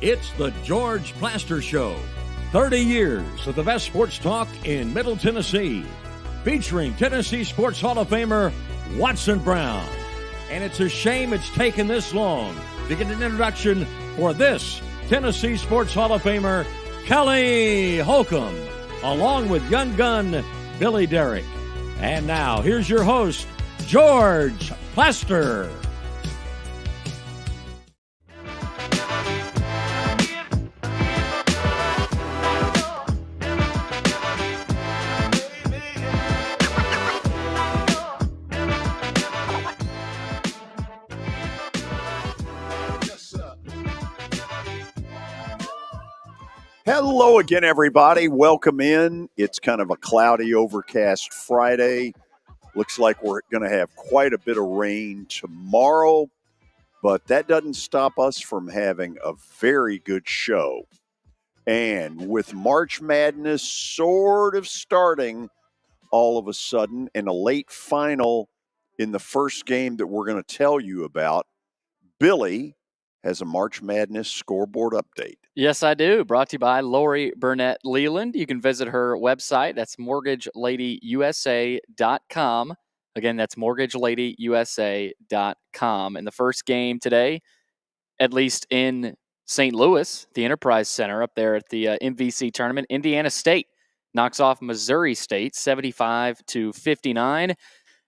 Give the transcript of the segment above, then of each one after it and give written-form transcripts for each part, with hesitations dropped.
It's the George Plaster Show. 30 years of the best sports talk in Middle Tennessee. Featuring Tennessee Sports Hall of Famer Watson Brown. And it's a shame it's taken this long to get an introduction for this Tennessee Sports Hall of Famer, Kelly Holcomb, along with young gun Billy Derrick. And now, here's your host, George Plaster. Hello again, everybody. Welcome in. It's kind of a cloudy, overcast Friday. Looks like we're going to have quite a bit of rain tomorrow, but that doesn't stop us from having a very good show. And with March Madness sort of starting all of a sudden and a late final in the first game that we're going to tell you about, Billy has a March Madness scoreboard update. Yes, I do. Brought to you by Lori Burnett Leland. You can visit her website. That's mortgageladyusa.com. Again, that's mortgageladyusa.com. And the first game today, at least in St. Louis, the Enterprise Center up there at the MVC tournament, Indiana State knocks off Missouri State 75-59. It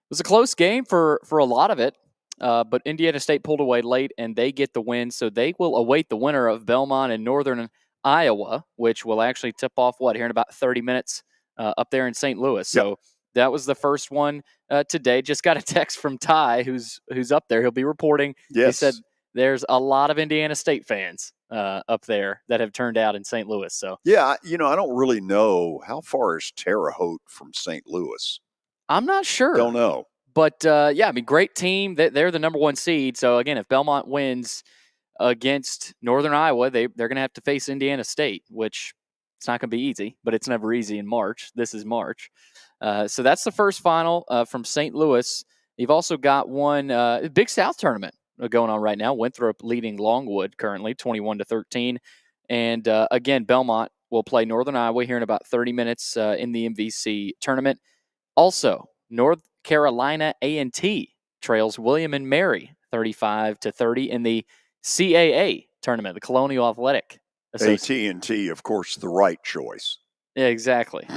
was a close game for a lot of it. But Indiana State pulled away late, and they get the win, so they will await the winner of Belmont and Northern Iowa, which will actually tip off, here in about 30 minutes up there in St. Louis. So that was the first one today. Just got a text from Ty, who's up there. He'll be reporting. Yes. He said there's a lot of Indiana State fans up there that have turned out in St. Louis. So yeah, I don't really know. How far is Terre Haute from St. Louis? I'm not sure. Don't know. But, great team. They're the number one seed. So, again, if Belmont wins against Northern Iowa, they're going to have to face Indiana State, which it's not going to be easy, but it's never easy in March. This is March. So that's the first final from St. Louis. You've also got one Big South tournament going on right now. Winthrop leading Longwood currently 21-13. And, again, Belmont will play Northern Iowa here in about 30 minutes in the MVC tournament. Also, North Carolina A&T trails William and Mary 35-30 in the CAA tournament, the Colonial Athletic Association. AT&T, of course, the right choice. Yeah, exactly.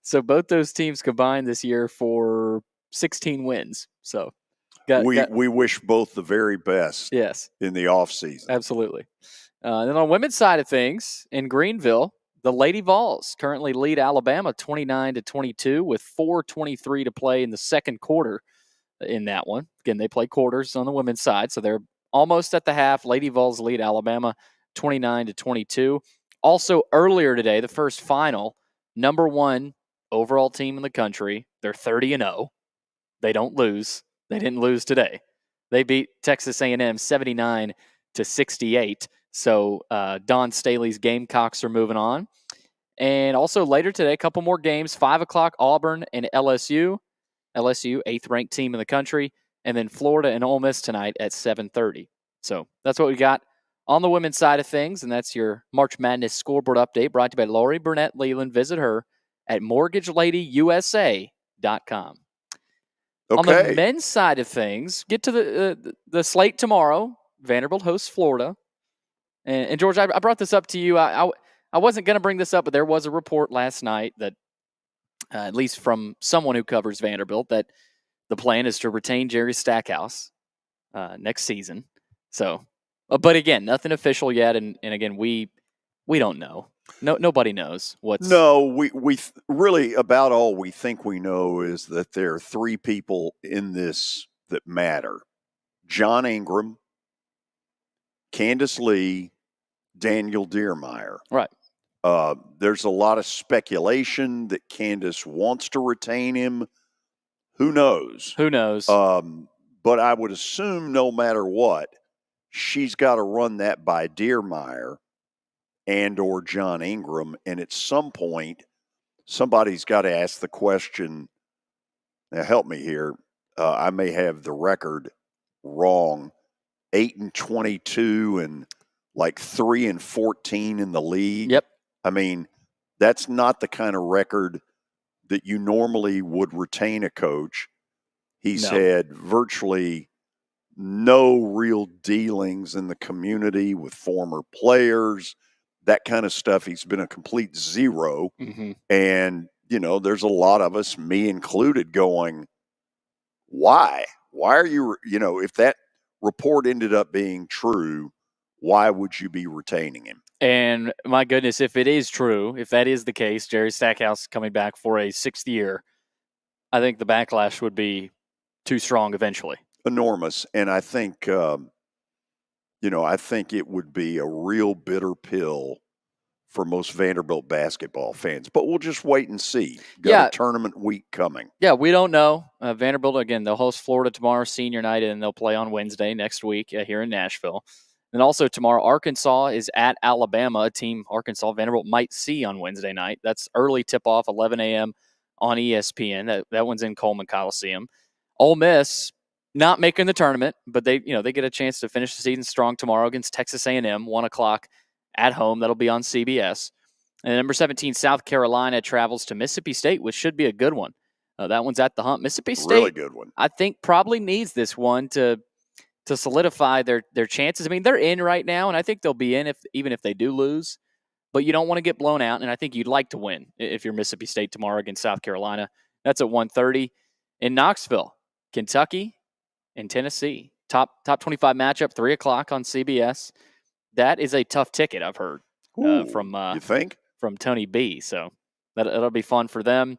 So both those teams combined this year for 16 wins. So we wish both the very best. Yes, in the offseason. Absolutely. Then on the women's side of things, in Greenville, the Lady Vols currently lead Alabama 29-22 with 4:23 to play in the second quarter in that one. Again, they play quarters on the women's side, so they're almost at the half. Lady Vols lead Alabama 29-22. Also earlier today, the first final, number one overall team in the country. They're 30-0. They don't lose. They didn't lose today. They beat Texas A&M 79-68. So Don Staley's Gamecocks are moving on. And also later today, a couple more games, 5 o'clock, Auburn and LSU. LSU, 8th-ranked team in the country. And then Florida and Ole Miss tonight at 7:30. So that's what we got on the women's side of things, and that's your March Madness scoreboard update brought to you by Lori Burnett Leland. Visit her at mortgageladyusa.com. Okay. On the men's side of things, get to the slate tomorrow. Vanderbilt hosts Florida. And George, I brought this up to you. I wasn't going to bring this up, but there was a report last night that, at least from someone who covers Vanderbilt, that the plan is to retain Jerry Stackhouse next season. So, but again, nothing official yet, and again, we don't know. Nobody knows what's. No, we really about all we think we know is that there are three people in this that matter: John Ingram, Candace Lee, Daniel Diermeyer. Right. There's a lot of speculation that Candace wants to retain him. Who knows? Who knows? But I would assume no matter what, she's got to run that by Diermeyer and or John Ingram. And at some point, somebody's got to ask the question. Now, help me here. I may have the record wrong. 8-22 and like 3-14 in the league. Yep. I mean, that's not the kind of record that you normally would retain a coach. He's had virtually no real dealings in the community with former players, that kind of stuff. He's been a complete zero. Mm-hmm. And, there's a lot of us, me included, going, why? Why are you, if that report ended up being true, why would you be retaining him? And my goodness, if it is true, if that is the case, Jerry Stackhouse coming back for a 6th year, I think the backlash would be too strong eventually. Enormous. And I think, I think it would be a real bitter pill for most Vanderbilt basketball fans. But we'll just wait and see. Got a tournament week coming. Yeah, we don't know. Vanderbilt, again, they'll host Florida tomorrow, senior night, and they'll play on Wednesday next week here in Nashville. And also tomorrow, Arkansas is at Alabama, a team Vanderbilt might see on Wednesday night. That's early tip-off, 11 a.m. on ESPN. That one's in Coleman Coliseum. Ole Miss not making the tournament, but they get a chance to finish the season strong tomorrow against Texas A&M, 1 o'clock at home. That'll be on CBS. And number 17, South Carolina travels to Mississippi State, which should be a good one. That one's at the Hump. Mississippi State, really good one. I think probably needs this one to solidify their chances. I mean, they're in right now, and I think they'll be in even if they do lose. But you don't want to get blown out, and I think you'd like to win if you're Mississippi State tomorrow against South Carolina. That's at 1:30 in Knoxville, Kentucky and Tennessee. Top 25 matchup, 3 o'clock on CBS. That is a tough ticket, I've heard. From you think? From Tony B. So that'll be fun for them.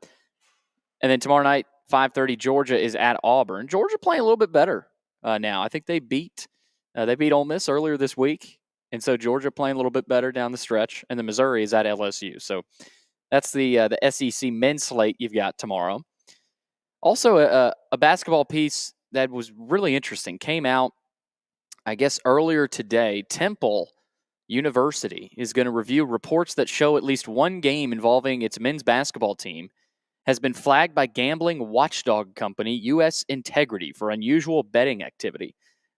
And then tomorrow night, 5:30, Georgia is at Auburn. Georgia playing a little bit better now. I think they beat Ole Miss earlier this week, and so Georgia playing a little bit better down the stretch. And then Missouri is at LSU. So that's the SEC men's slate you've got tomorrow. Also, a basketball piece that was really interesting came out, I guess, earlier today. Temple University is going to review reports that show at least one game involving its men's basketball team has been flagged by gambling watchdog company U.S. Integrity for unusual betting activity.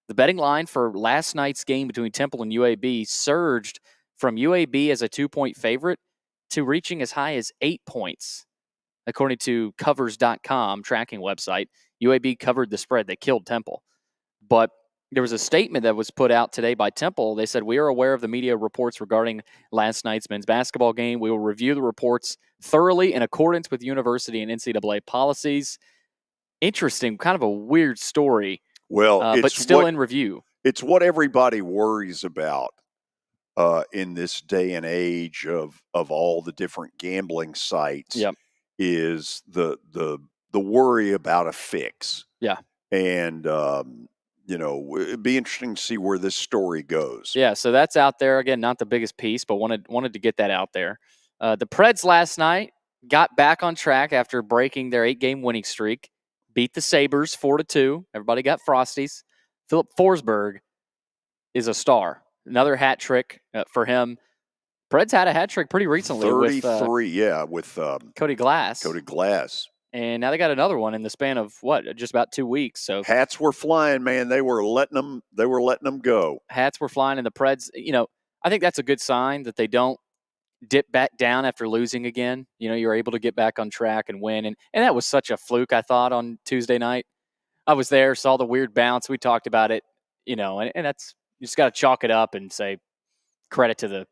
The betting line for last night's game between Temple and UAB surged from UAB as a 2-point favorite to reaching as high as 8 points. According to Covers.com tracking website, UAB covered the spread. They killed Temple. But there was a statement that was put out today by Temple. They said, "We are aware of the media reports regarding last night's men's basketball game. We will review the reports thoroughly in accordance with university and NCAA policies." Interesting, kind of a weird story. Well, but still in review. It's what everybody worries about in this day and age of all the different gambling sites. Yep. Is the worry about a fix. Yeah. And it'd be interesting to see where this story goes. Yeah, so that's out there. Again, not the biggest piece, but wanted to get that out there. The Preds last night got back on track after breaking their 8-game winning streak, beat the Sabres 4-2. Everybody got Frosties. Philip Forsberg is a star. Another hat trick for him. Preds had a hat trick pretty recently. 33, with Cody Glass. Cody Glass. And now they got another one in the span of just about 2 weeks. So hats were flying, man. They were letting them go. Hats were flying, and the Preds. I think that's a good sign that they don't dip back down after losing again. You're able to get back on track and win, and that was such a fluke. I thought on Tuesday night, I was there, saw the weird bounce. We talked about it, and that's you just got to chalk it up and say credit to the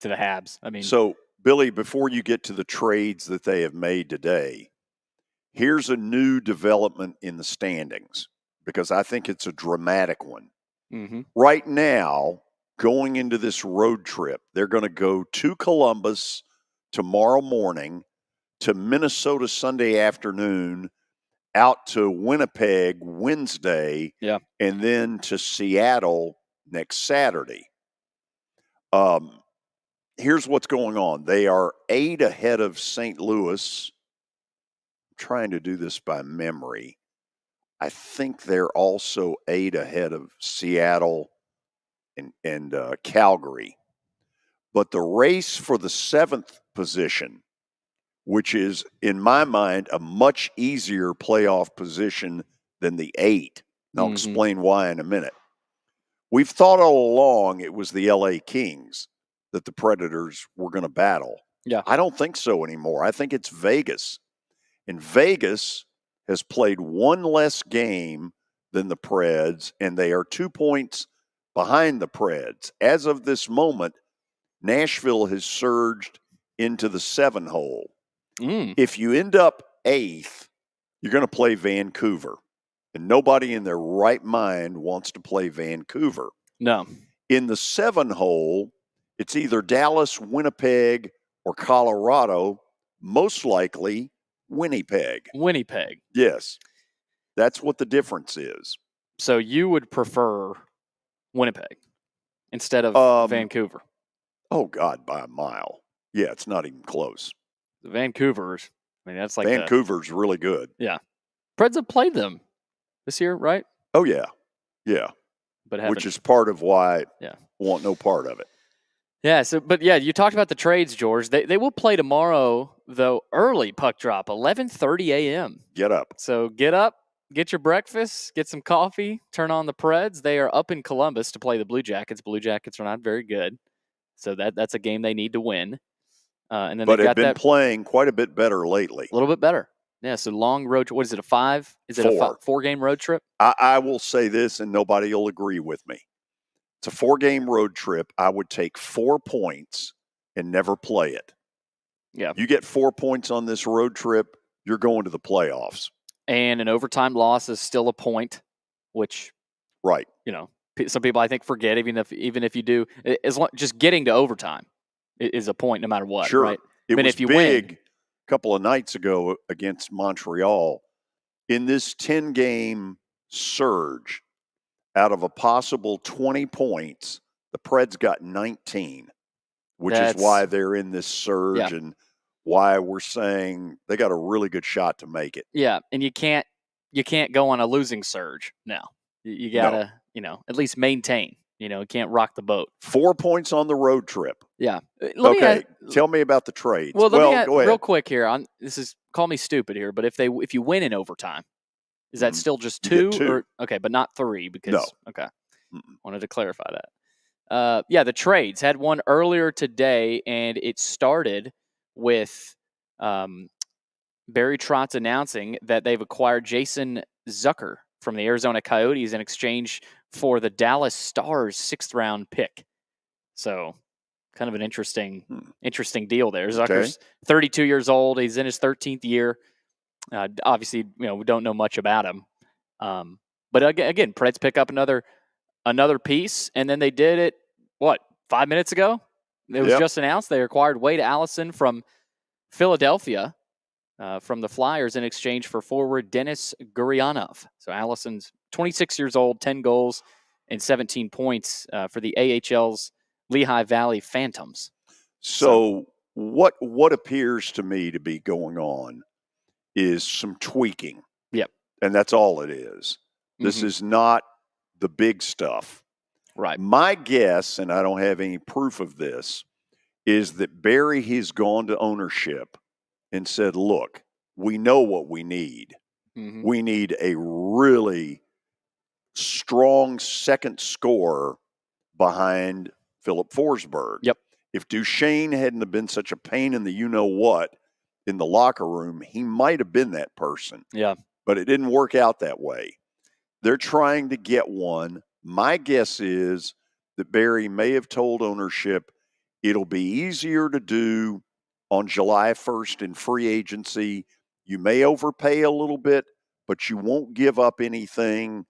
Habs. I mean, so Billy, before you get to the trades that they have made today. Here's a new development in the standings because I think it's a dramatic one. Mm-hmm. Right now, going into this road trip, they're going to go to Columbus tomorrow morning, to Minnesota Sunday afternoon, out to Winnipeg Wednesday, and then to Seattle next Saturday. Here's what's going on. They are 8 ahead of St. Louis. Trying to do this by memory. I think they're also 8 ahead of Seattle and Calgary. But the race for the 7th position, which is, in my mind, a much easier playoff position than the 8. And I'll explain why in a minute. we've thought all along it was the LA Kings that the Predators were going to battle. Yeah. I don't think so anymore. I think it's Vegas. And Vegas has played one less game than the Preds, and they are 2 points behind the Preds. As of this moment, Nashville has surged into the 7-hole. If you end up 8th, you're going to play Vancouver. And nobody in their right mind wants to play Vancouver. No. In the 7-hole, it's either Dallas, Winnipeg, or Colorado, most likely Winnipeg. Winnipeg. Yes. That's what the difference is. So you would prefer Winnipeg instead of Vancouver? Oh, God, by a mile. Yeah, it's not even close. Vancouver's, I mean, that's like Vancouver's really good. Yeah. Preds have played them this year, right? Oh, yeah. Yeah. But which is part of why I want no part of it. Yeah, you talked about the trades, George. They will play tomorrow, though, early puck drop, 11:30 a.m. Get up. So get up, get your breakfast, get some coffee, turn on the Preds. They are up in Columbus to play the Blue Jackets. Blue Jackets are not very good, so that's a game they need to win. And then but they've been playing quite a bit better lately. A little bit better. Yeah, so long road. What is it, a 5? Is it a 4-game road trip? I will say this, and nobody will agree with me. It's a 4-game road trip. I would take 4 points and never play it. Yeah. You get 4 points on this road trip, you're going to the playoffs. And an overtime loss is still a point, which, right. Some people I think forget, even if you do, just getting to overtime is a point no matter what. Sure. Right? It was big a couple of nights ago against Montreal. In this 10-game surge, out of a possible 20 points, the Preds got 19, which is why they're in this surge and why we're saying they got a really good shot to make it. Yeah, and you can't go on a losing surge now. You got to, at least maintain. You can't rock the boat. 4 points on the road trip. Yeah. Tell me about the trades. Well, go ahead. Real quick here. Call me stupid here, but if you win in overtime, is that still just 2? Or, okay, but not 3 because okay. Wanted to clarify that. The trades had one earlier today, and it started with Barry Trotz announcing that they've acquired Jason Zucker from the Arizona Coyotes in exchange for the Dallas Stars 6th-round pick. So, kind of an interesting deal there. Zucker's 32 years old. He's in his 13th year. Obviously, we don't know much about him. But again, Preds pick up another piece, and then they did it, 5 minutes ago? It was just announced they acquired Wade Allison from Philadelphia from the Flyers in exchange for forward Denis Gurianov. So Allison's 26 years old, 10 goals, and 17 points for the AHL's Lehigh Valley Phantoms. So what appears to me to be going on is some tweaking. Yep. And that's all it is. This is not the big stuff. Right. My guess, and I don't have any proof of this, is that Barry has gone to ownership and said, look, we know what we need. We need a really strong second scorer behind Philip Forsberg. Yep. If Duchesne hadn't have been such a pain in the you-know-what in the locker room, he might have been that person. Yeah. But it didn't work out that way. They're trying to get one. My guess is that Barry may have told ownership it'll be easier to do on July 1st in free agency. You may overpay a little bit, but you won't give up anything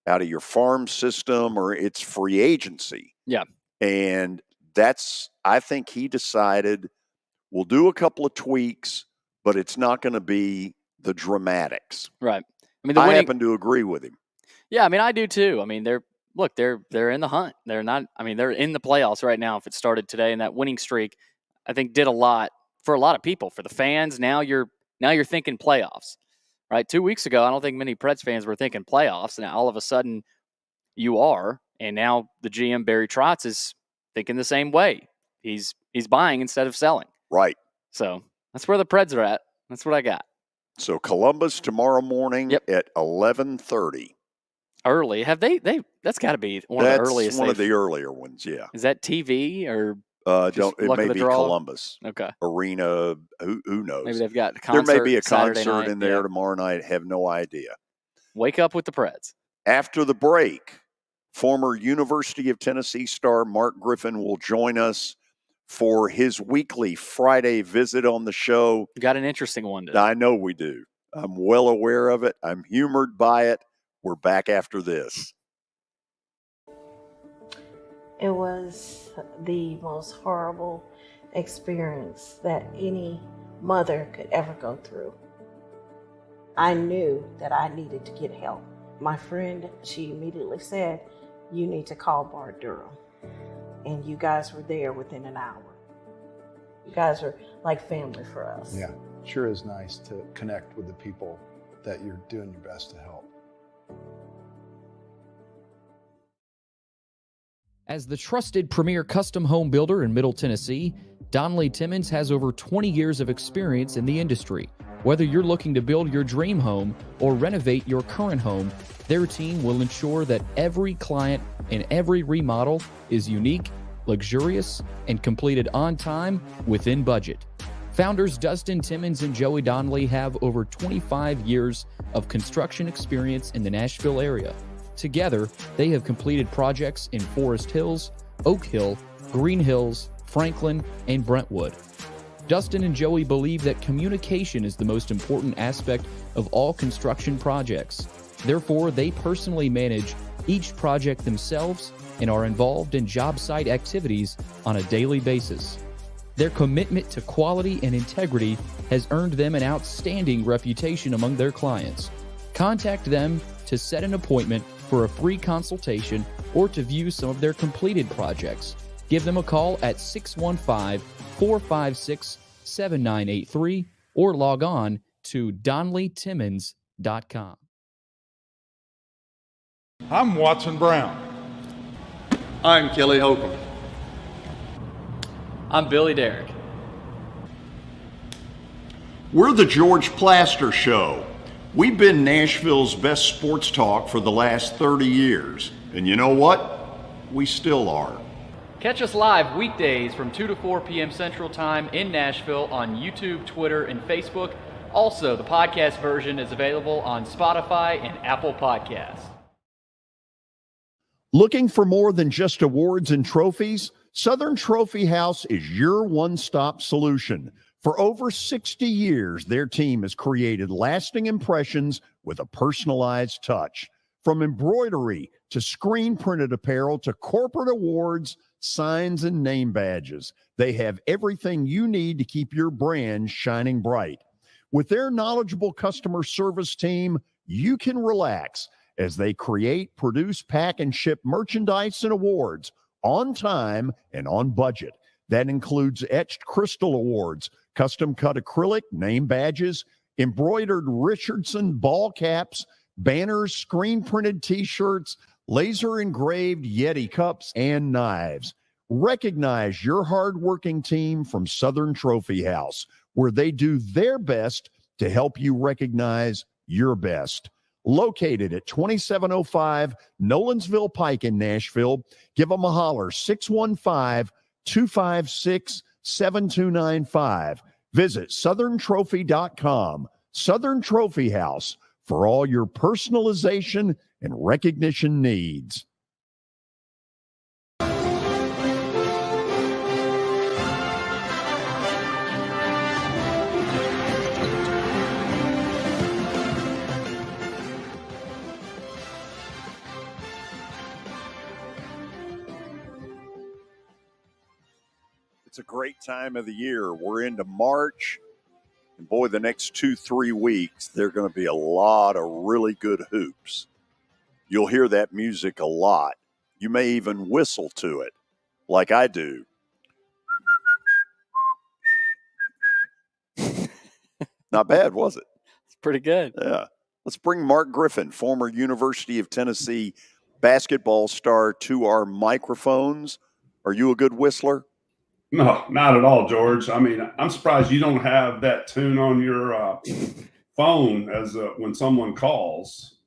out of your farm system, or it's free agency. Yeah. And I think he decided we'll do a couple of tweaks, but it's not going to be the dramatics. Right. I happen to agree with him. Yeah, I do too. They're in the hunt. They're not. They're in the playoffs right now. If it started today, and that winning streak, I think, did a lot for a lot of people. For the fans, now you're thinking playoffs, right? 2 weeks ago, I don't think many Preds fans were thinking playoffs. Now all of a sudden, you are, and now the GM Barry Trotz is thinking the same way. He's buying instead of selling. Right. So that's where the Preds are at. That's what I got. So Columbus tomorrow morning at 11:30. Early. Have they That's got to be one of the earliest. That's one of the earlier ones, yeah. Is that TV or it may be Columbus Arena. Who knows? Maybe they've got a concert. There may be a Saturday concert night. in there tomorrow night. Have no idea. Wake up with the Preds. After the break, former University of Tennessee star Mark Griffin will join us for his weekly Friday visit on the show. You got an interesting one today. I know we do. I'm well aware of it. I'm humored by it. We're back after this. It was the most horrible experience that any mother could ever go through. I knew that I needed to get help. My friend, she immediately said, "You need to call Bart Durham." And you guys were there within an hour. You guys are like family for us. Yeah, sure is nice to connect with the people that you're doing your best to help. As the trusted premier custom home builder in Middle Tennessee, Donnelly Timmons has over 20 years of experience in the industry. Whether you're looking to build your dream home or renovate your current home, their team will ensure that every client and every remodel is unique, luxurious, and completed on time within budget. Founders Dustin Timmons and Joey Donnelly have over 25 years of construction experience in the Nashville area. Together, they have completed projects in Forest Hills, Oak Hill, Green Hills, Franklin, and Brentwood. Dustin and Joey believe that communication is the most important aspect of all construction projects. Therefore, they personally manage each project themselves and are involved in job site activities on a daily basis. Their commitment to quality and integrity has earned them an outstanding reputation among their clients. Contact them to set an appointment for a free consultation or to view some of their completed projects. Give them a call at 615-456-7983 or log on to DonnellyTimmons.com. I'm Watson Brown. I'm Kelly Holcomb. I'm Billy Derrick. We're the George Plaster Show. We've been Nashville's best sports talk for the last 30 years. And you know what? We still are. Catch us live weekdays from 2 to 4 p.m. Central Time in Nashville on YouTube, Twitter, and Facebook. Also, the podcast version is available on Spotify and Apple Podcasts. Looking for more than just awards and trophies? Southern Trophy House is your one-stop solution. For over 60 years, their team has created lasting impressions with a personalized touch. From embroidery to screen-printed apparel to corporate awards, signs, and name badges, they have everything you need to keep your brand shining bright. With their knowledgeable customer service team, you can relax as they create, produce, pack, and ship merchandise and awards on time and on budget. That includes etched crystal awards, custom-cut acrylic, name badges, embroidered Richardson ball caps, banners, screen-printed T-shirts, laser-engraved Yeti cups, and knives. Recognize your hard-working team from Southern Trophy House, where they do their best to help you recognize your best. Located at 2705 Nolensville Pike in Nashville, give them a holler, 615-256-7295. Visit southerntrophy.com. Southern Trophy House, for all your personalization and recognition needs. It's a great time of the year. We're into March. And boy, the next 2-3 weeks, there are going to be a lot of really good hoops. You'll hear that music a lot. You may even whistle to it, like I do. Not bad, was it? It's pretty good. Yeah. Let's bring Mark Griffin, former University of Tennessee basketball star, to our microphones. Are you a good whistler? No, not at all, George. I mean, I'm surprised you don't have that tune on your phone as when someone calls.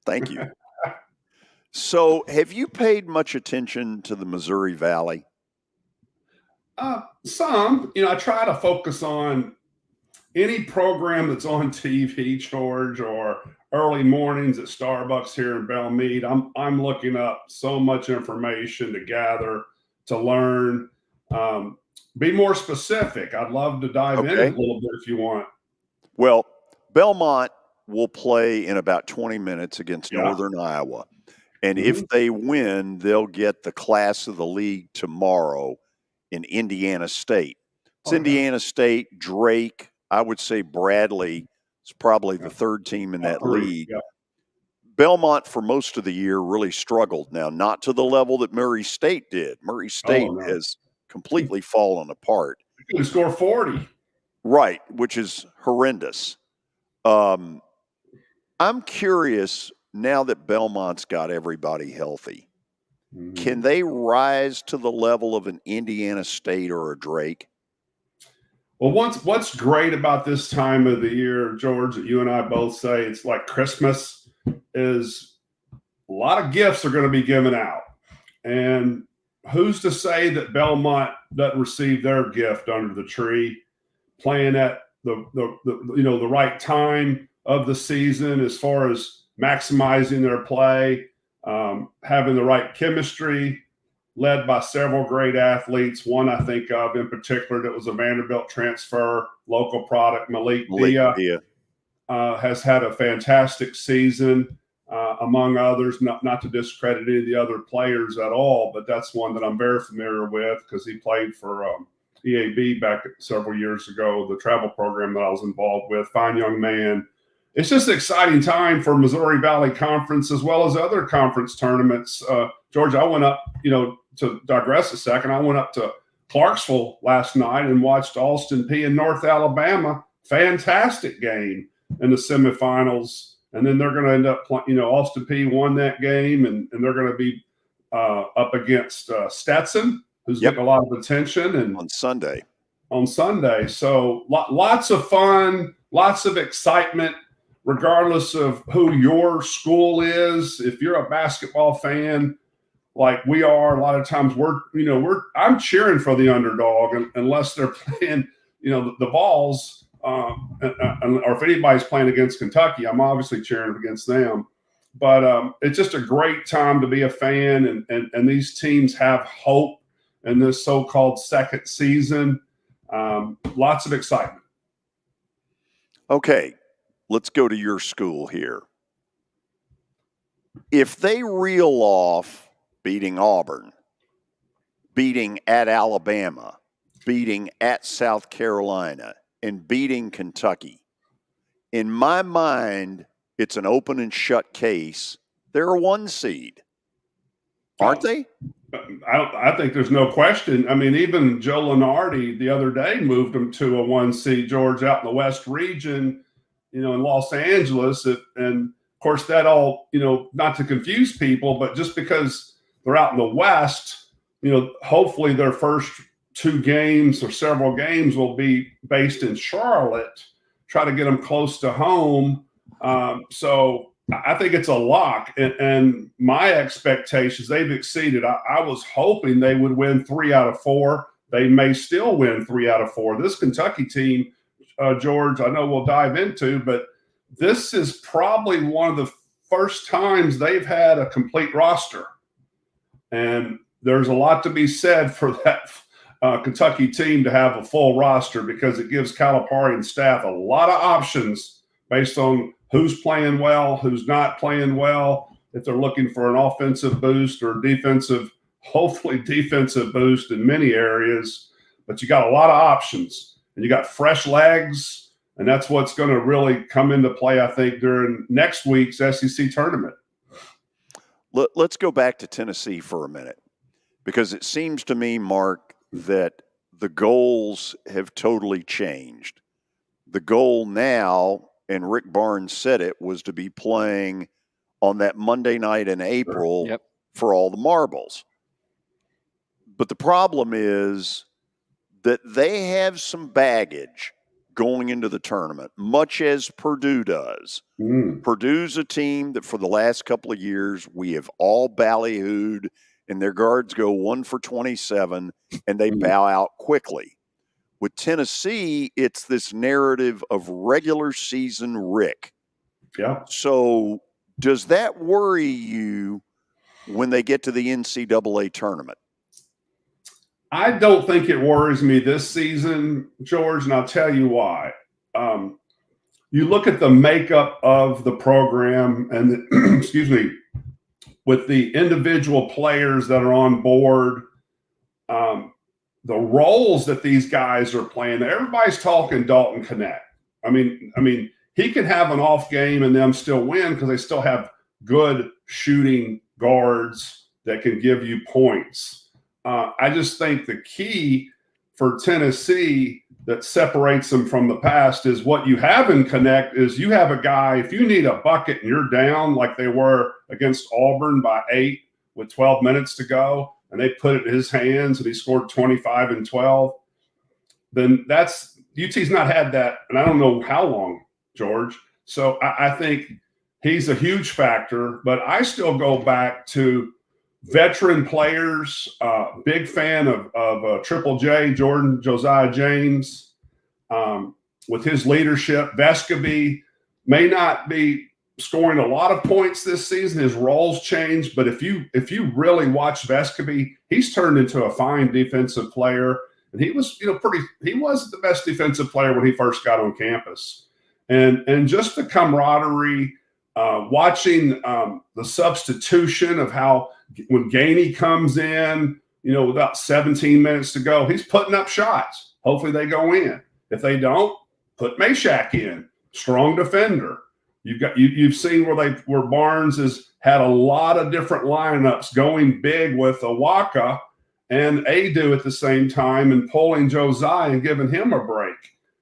Thank you. So, have you paid much attention to the Missouri Valley? Some. I try to focus on any program that's on TV, George, or early mornings at Starbucks here in Belmead. I'm looking up so much information to gather, to learn. Be more specific. I'd love to dive in it a little bit if you want. Well, Belmont will play in about 20 minutes against Northern Iowa. And if they win, they'll get the class of the league tomorrow in Indiana State. It's Indiana State, Drake. I would say Bradley is probably the third team in that league. Yeah. Belmont, for most of the year, really struggled. Now, not to the level that Murray State did. Murray State has completely fallen apart. You can score 40. Right, which is horrendous. I'm curious, now that Belmont's got everybody healthy, can they rise to the level of an Indiana State or a Drake? Well, what's great about this time of the year, George, that you and I both say it's like Christmas, is a lot of gifts are going to be given out. And who's to say that Belmont doesn't receive their gift under the tree, playing at the right time of the season as far as maximizing their play, having the right chemistry, led by several great athletes. One I think of in particular that was a Vanderbilt transfer, local product, Malik Dia. Has had a fantastic season, among others, not to discredit any of the other players at all, but that's one that I'm very familiar with because he played for EAB back several years ago, the travel program that I was involved with. Fine young man. It's just an exciting time for Missouri Valley Conference as well as other conference tournaments. George, I went up, to digress a second, I went up to Clarksville last night and watched Austin Peay and North Alabama. Fantastic game in the semifinals. And then they're going to end up playing, Austin Peay won that game, and they're going to be up against Stetson, who's getting a lot of attention. And on Sunday. So lots of fun, lots of excitement, regardless of who your school is. If you're a basketball fan, like we are, a lot of times I'm cheering for the underdog unless they're playing, the Vols, or if anybody's playing against Kentucky, I'm obviously cheering against them. But it's just a great time to be a fan, and these teams have hope in this so-called second season. Lots of excitement. Okay, let's go to your school here. If they reel off beating Auburn, beating at Alabama, beating at South Carolina, and beating Kentucky, in my mind, it's an open and shut case. They're a 1 seed, aren't they? I think there's no question. I mean, even Joe Lunardi the other day moved them to a 1 seed, George, out in the West region, in Los Angeles. And of course, that all, not to confuse people, but just because they're out in the West, hopefully their first 2 games or several games will be based in Charlotte, try to get them close to home. So I think it's a lock. And my expectations, they've exceeded. I was hoping they would win 3 out of 4. They may still win 3 out of 4. This Kentucky team, George, I know we'll dive into, but this is probably one of the first times they've had a complete roster. And there's a lot to be said for that Kentucky team to have a full roster, because it gives Calipari and staff a lot of options based on who's playing well, who's not playing well, if they're looking for an offensive boost or hopefully defensive boost in many areas. But you got a lot of options, and you got fresh legs, and that's what's going to really come into play, I think, during next week's SEC tournament. Let's go back to Tennessee for a minute, because it seems to me, Mark, that the goals have totally changed. The goal now, and Rick Barnes said it, was to be playing on that Monday night in April for all the marbles. But the problem is that they have some baggage going into the tournament, much as Purdue does. Purdue's a team that for the last couple of years we have all ballyhooed, and their guards go 1 for 27, and they bow out quickly. With Tennessee, it's this narrative of regular season Rick. Yeah. So does that worry you when they get to the NCAA tournament? I don't think it worries me this season, George, and I'll tell you why. You look at the makeup of the program and, excuse me, with the individual players that are on board, the roles that these guys are playing. Everybody's talking Dalton Connect. I mean, he can have an off game and them still win because they still have good shooting guards that can give you points. I just think the key for Tennessee that separates them from the past is what you have in Connect is you have a guy, if you need a bucket and you're down like they were against Auburn by 8 with 12 minutes to go, and they put it in his hands and he scored 25 and 12, then that's UT's not had that, and I don't know how long, George. So I think he's a huge factor, but I still go back to veteran players, big fan of Triple J, Jordan Josiah James, with his leadership. Vescovi may not be scoring a lot of points this season. His roles changed, but if you really watch Vescovi, he's turned into a fine defensive player. And he was, he was the best defensive player when he first got on campus. And just the camaraderie, watching the substitution of how when Gainey comes in, with about 17 minutes to go, he's putting up shots. Hopefully they go in. If they don't, put Meshack in. Strong defender. You've seen where Barnes has had a lot of different lineups going big with Awaka and Adu at the same time and pulling Josiah and giving him a break.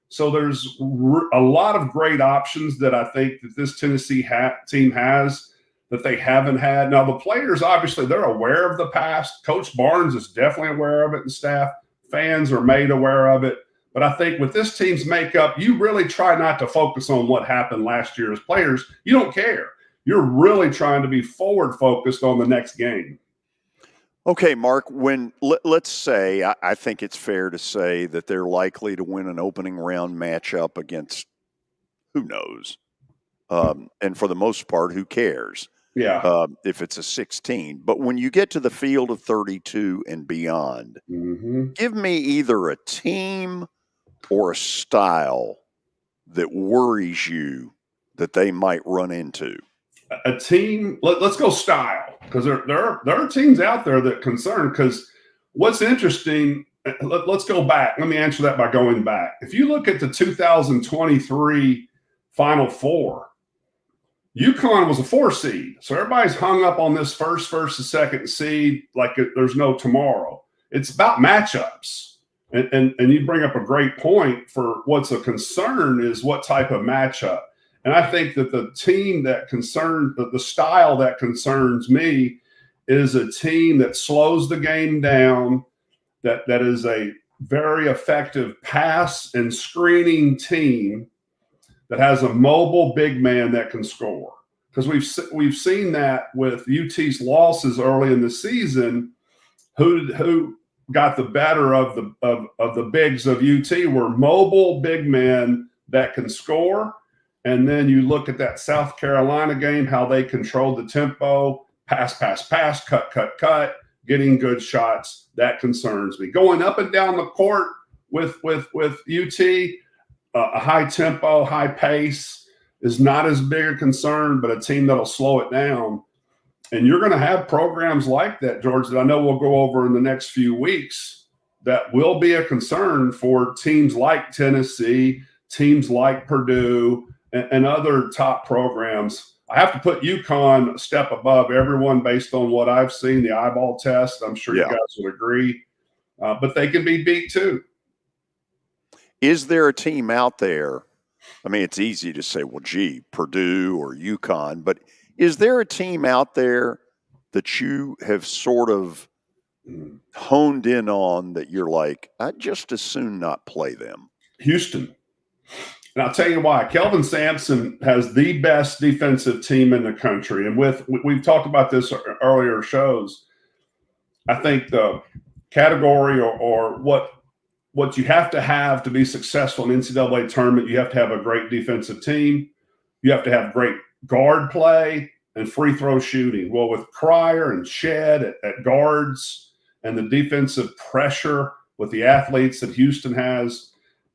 So there's a lot of great options that I think that this Tennessee team has that they haven't had. Now, the players, obviously, they're aware of the past. Coach Barnes is definitely aware of it, and staff. Fans are made aware of it. But I think with this team's makeup, you really try not to focus on what happened last year as players. You don't care. You're really trying to be forward-focused on the next game. Okay, Mark, let's say, I think it's fair to say that they're likely to win an opening round matchup against who knows. And for the most part, who cares? Yeah. If it's a 16. But when you get to the field of 32 and beyond, give me either a team or a style that worries you that they might run into. A team, let's go style, because there are teams out there that concern. Because what's interesting, let's go back. Let me answer that by going back. If you look at the 2023 Final Four, UConn was a 4 seed. So everybody's hung up on this first and second seed like there's no tomorrow. It's about matchups. And you bring up a great point for what's a concern is what type of matchup. And I think that the team that the style that concerns me is a team that slows the game down, that is a very effective pass and screening team that has a mobile big man that can score. Because we've seen that with UT's losses early in the season, who got the better of the bigs of UT were mobile big men that can score. And then you look at that South Carolina game, how they controlled the tempo, pass, cut, getting good shots. That concerns me. Going up and down the court with UT, a high tempo, high pace is not as big a concern, but a team that'll slow it down. And you're going to have programs like that, George, that I know we'll go over in the next few weeks that will be a concern for teams like Tennessee, teams like Purdue, and other top programs. I have to put UConn a step above everyone based on what I've seen, the eyeball test. I'm sure you guys would agree. But they can be beat too. Is there a team out there? I mean, it's easy to say, well, gee, Purdue or UConn, but is there a team out there that you have sort of honed in on that you're like, I'd just as soon not play them? Houston. And I'll tell you why. Kelvin Sampson has the best defensive team in the country. And we've talked about this earlier shows. I think the category or what you have to be successful in NCAA tournament, you have to have a great defensive team. You have to have great guard play and free throw shooting. Well, with Cryer and Shed at guards and the defensive pressure with the athletes that Houston has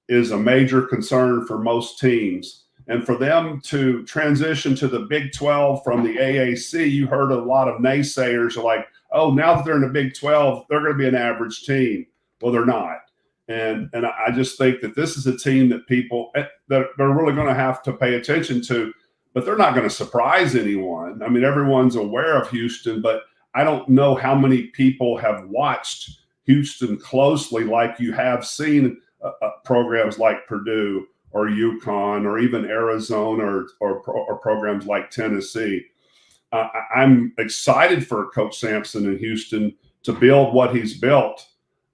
is a major concern for most teams. And for them to transition to the Big 12 from the AAC, you heard a lot of naysayers are like, oh, now that they're in the Big 12, they're going to be an average team. Well, they're not. And I just think that this is a team that people that they're really going to have to pay attention to, but they're not going to surprise anyone. I mean, everyone's aware of Houston, but I don't know how many people have watched Houston closely like you have seen programs like Purdue or UConn or even Arizona or programs like Tennessee. I'm excited for Coach Sampson in Houston to build what he's built.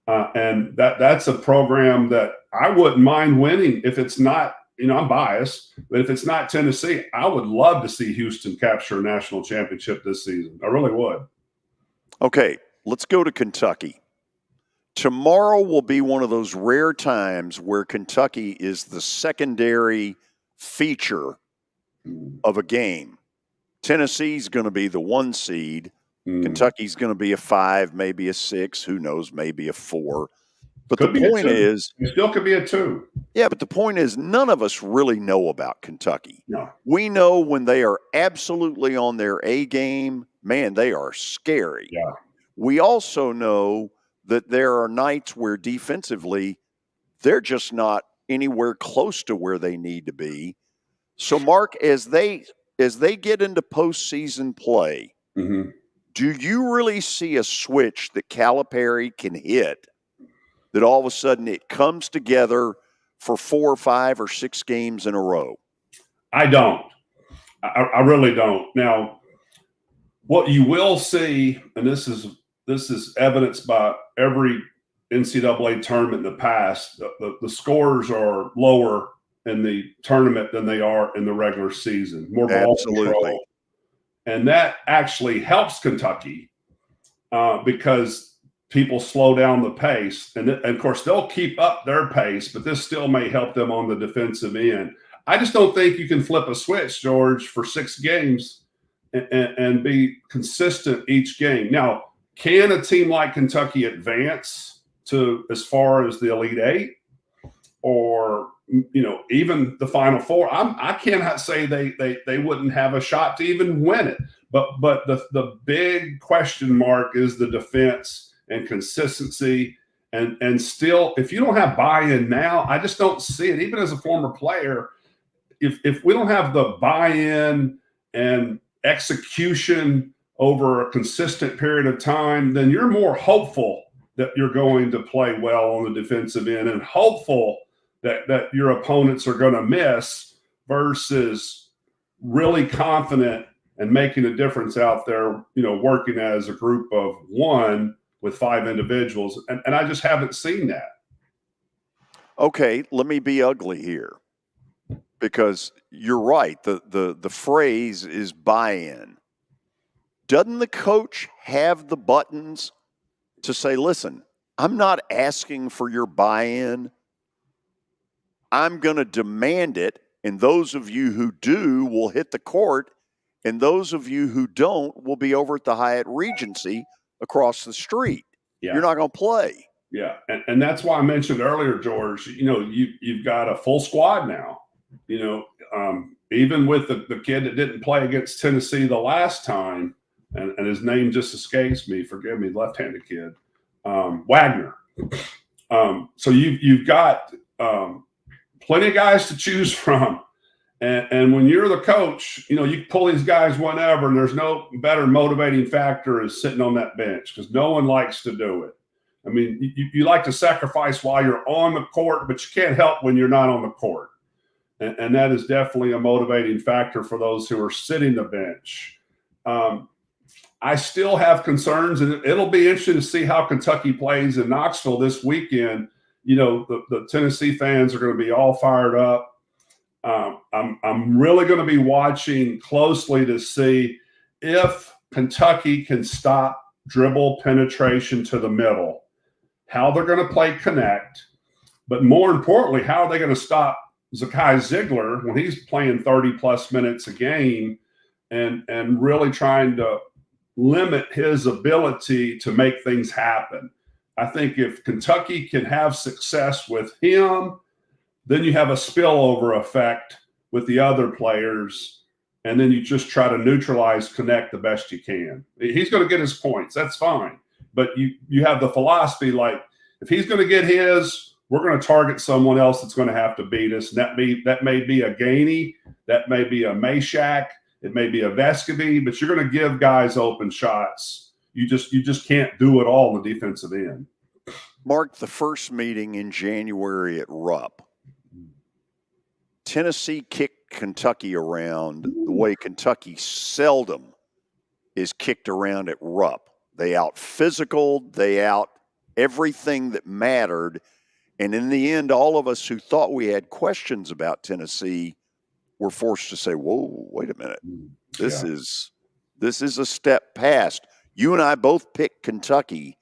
And that's a program that I wouldn't mind winning if it's not, I'm biased, but if it's not Tennessee, I would love to see Houston capture a national championship this season. I really would. Okay, let's go to Kentucky. Tomorrow will be one of those rare times where Kentucky is the secondary feature of a game. Tennessee's going to be the 1 seed. Kentucky's going to be a 5, maybe a 6. Who knows? Maybe a 4. But the point is, it still could be a 2. Yeah, but the point is, none of us really know about Kentucky. No. We know when they are absolutely on their A game, man, they are scary. Yeah. We also know that there are nights where defensively they're just not anywhere close to where they need to be. So, Mark, as they get into postseason play, do you really see a switch that Calipari can hit that all of a sudden it comes together for 4 or 5 or 6 games in a row? I don't. I really don't. Now, what you will see, and this is evidenced by every NCAA tournament in the past, the scores are lower in the tournament than they are in the regular season. More ball control. And that actually helps Kentucky because people slow down the pace. And of course, they'll keep up their pace, but this still may help them on the defensive end. I just don't think you can flip a switch, George, for 6 games and be consistent each game. Now, can a team like Kentucky advance to as far as the Elite 8 or, even the Final Four? I cannot say they wouldn't have a shot to even win it. But the big question mark is the defense and consistency. And still, if you don't have buy-in now, I just don't see it. Even as a former player, if we don't have the buy-in and execution over a consistent period of time, then you're more hopeful that you're going to play well on the defensive end and hopeful that your opponents are going to miss versus really confident and making a difference out there, working as a group of 1 with 5 individuals. And I just haven't seen that. Okay, let me be ugly here because you're right. The phrase is buy-in. Doesn't the coach have the buttons to say, listen, I'm not asking for your buy-in. I'm going to demand it, and those of you who do will hit the court, and those of you who don't will be over at the Hyatt Regency across the street. Yeah. You're not going to play. Yeah, and that's why I mentioned earlier, George, you've got a full squad now. Even with the kid that didn't play against Tennessee the last time, and his name just escapes me, forgive me, left-handed kid, Wagner. So you've got plenty of guys to choose from. And when you're the coach, you pull these guys whenever, and there's no better motivating factor as sitting on that bench because no one likes to do it. I mean, you like to sacrifice while you're on the court, but you can't help when you're not on the court. And that is definitely a motivating factor for those who are sitting the bench. I still have concerns, and it'll be interesting to see how Kentucky plays in Knoxville this weekend. the Tennessee fans are going to be all fired up. I'm really going to be watching closely to see if Kentucky can stop dribble penetration to the middle, how they're going to play connect, but more importantly, how are they going to stop Zakai Ziegler when he's playing 30-plus minutes a game and really trying to limit his ability to make things happen. I think if Kentucky can have success with him, then you have a spillover effect with the other players, and then you just try to neutralize connect the best you can. He's going to get his points. That's fine. But you have the philosophy like, if he's going to get his, we're going to target someone else that's going to have to beat us. And that may be a Gainey, that may be a Meshack, it may be a Vescovy, but you're going to give guys open shots. You just can't do it all in the defensive end. Mark, the first meeting in January at Rupp, Tennessee kicked Kentucky around the way Kentucky seldom is kicked around at Rupp. They out-physicaled, they out everything that mattered. And in the end, all of us who thought we had questions about Tennessee were forced to say, whoa, wait a minute. This is a step past. You and I both picked Kentucky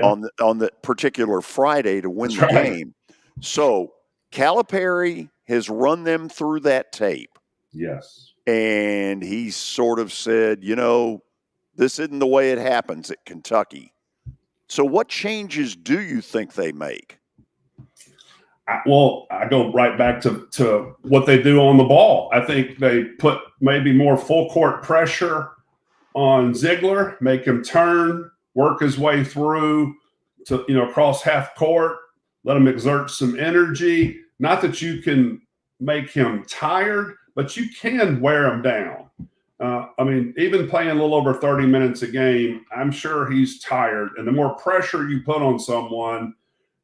on the particular Friday to win the game. So Calipari has run them through that tape. Yes. And he sort of said, this isn't the way it happens at Kentucky. So what changes do you think they make? I go right back to what they do on the ball. I think they put maybe more full court pressure on Ziegler, make him turn, work his way through to, across half court, let him exert some energy. Not that you can make him tired, but you can wear him down. Even playing a little over 30 minutes a game, I'm sure he's tired. And the more pressure you put on someone,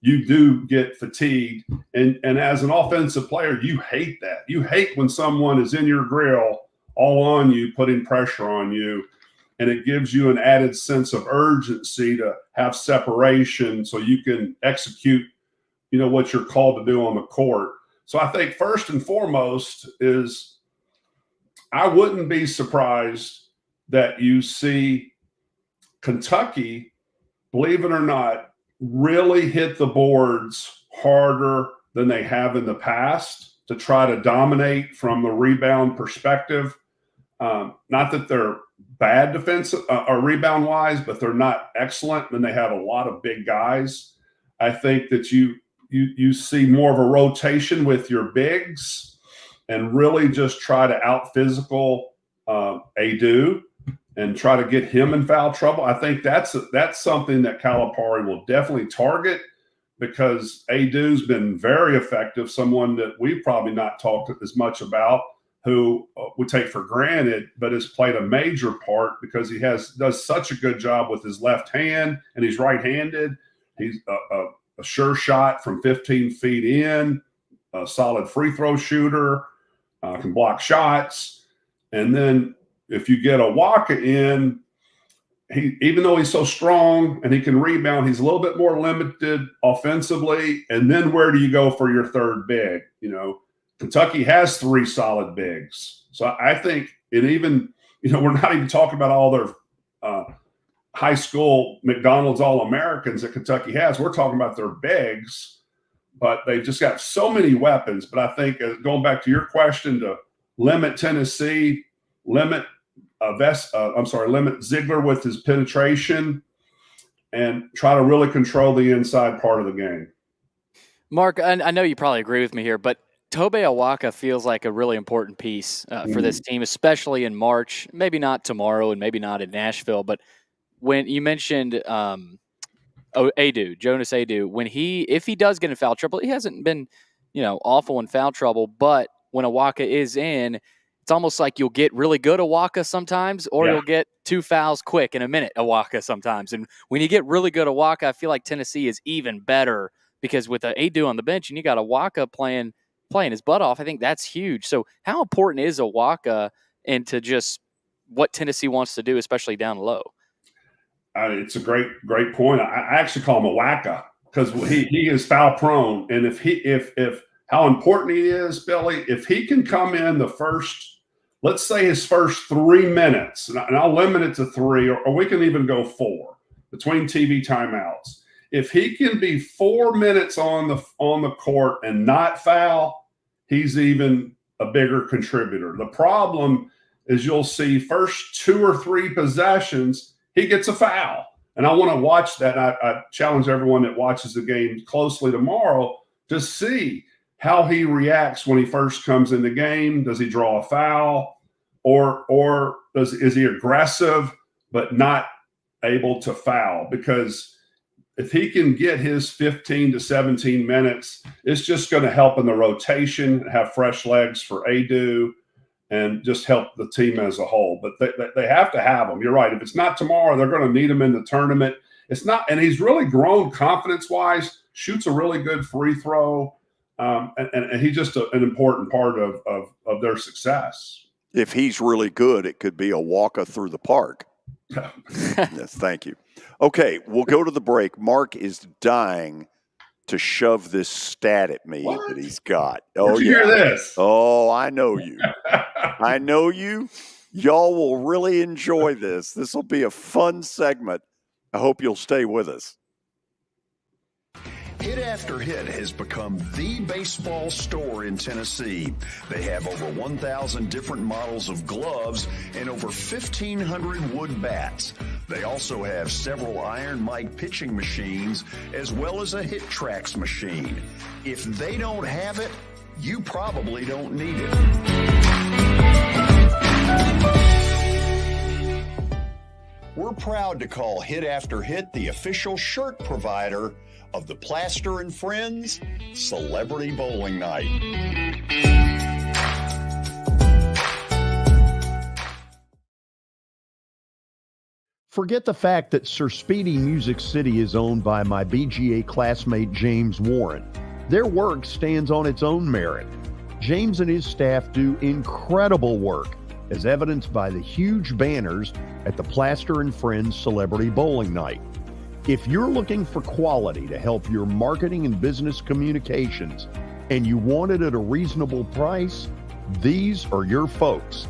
you do get fatigued. And as an offensive player, you hate that. You hate when someone is in your grill all on you, putting pressure on you. And it gives you an added sense of urgency to have separation so you can execute, what you're called to do on the court. So I think first and foremost is I wouldn't be surprised that you see Kentucky, believe it or not, really hit the boards harder than they have in the past to try to dominate from the rebound perspective. Not that they're bad defensive or rebound wise, but they're not excellent, and they have a lot of big guys. I think that you see more of a rotation with your bigs and really just try to out physical Adu and try to get him in foul trouble. I think that's something that Calipari will definitely target because Adu's been very effective, someone that we've probably not talked as much about, who we take for granted, but has played a major part because he does such a good job with his left hand and he's right-handed. He's a sure shot from 15 feet in, a solid free throw shooter, can block shots. And then if you get a Waka in, even though he's so strong and he can rebound, he's a little bit more limited offensively. And then where do you go for your third big? Kentucky has three solid bigs. So I think we're not even talking about all their high school McDonald's All-Americans that Kentucky has. We're talking about their bigs, but they've just got so many weapons. But I think going back to your question, to limit Tennessee, limit Ziegler with his penetration, and try to really control the inside part of the game. Mark, I know you probably agree with me here, but Tobe Awaka feels like a really important piece for this team, especially in March. Maybe not tomorrow and maybe not in Nashville, but when you mentioned Jonas Adu, if he does get in foul trouble, he hasn't been, awful in foul trouble, but when Awaka is in, it's almost like you'll get really good Awaka sometimes, or you'll get two fouls quick in a minute Awaka sometimes. And when you get really good Awaka, I feel like Tennessee is even better because with Adu on the bench and you got Awaka playing his butt off, I think that's huge. So how important is Awaka into just what Tennessee wants to do, especially down low? It's a great point. I actually call him a Waka because he is foul prone. And if how important he is, Billy, if he can come in the first, let's say his first 3 minutes, and I'll limit it to 3, or we can even go 4 between TV timeouts. If he can be 4 minutes on the court and not foul, he's even a bigger contributor. The problem is you'll see first 2 or 3 possessions, he gets a foul. And I want to watch that. I challenge everyone that watches the game closely tomorrow to see how he reacts when he first comes in the game. Does he draw a foul, or is he aggressive but not able to foul? Because if he can get his 15 to 17 minutes, it's just going to help in the rotation, have fresh legs for Adu, and just help the team as a whole. But they have to have him. You're right. If it's not tomorrow, they're going to need him in the tournament. It's not, and he's really grown confidence-wise, shoots a really good free throw, and he's just an important part of their success. If he's really good, it could be a walker through the park. Yes, thank you. Okay, we'll go to the break. Mark is dying to shove this stat at me that he's got. Did you hear this? Oh, I know you. I know you. Y'all will really enjoy this. This will be a fun segment. I hope you'll stay with us. Hit After Hit has become the baseball store in Tennessee. They have over 1,000 different models of gloves and over 1,500 wood bats. They also have several Iron Mike pitching machines as well as a Hit Trax machine. If they don't have it, you probably don't need it. We're proud to call Hit After Hit the official shirt provider of the Plaster and Friends Celebrity Bowling Night. Forget the fact that Sir Speedy Music City is owned by my BGA classmate James Warren. Their work stands on its own merit. James and his staff do incredible work, as evidenced by the huge banners at the Plaster and Friends Celebrity Bowling Night. If you're looking for quality to help your marketing and business communications, and you want it at a reasonable price, these are your folks.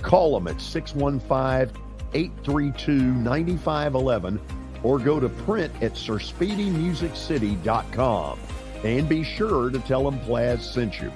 Call them at 615-832-9511 or go to print at sirspeedymusiccity.com. And be sure to tell them Plaz sent you.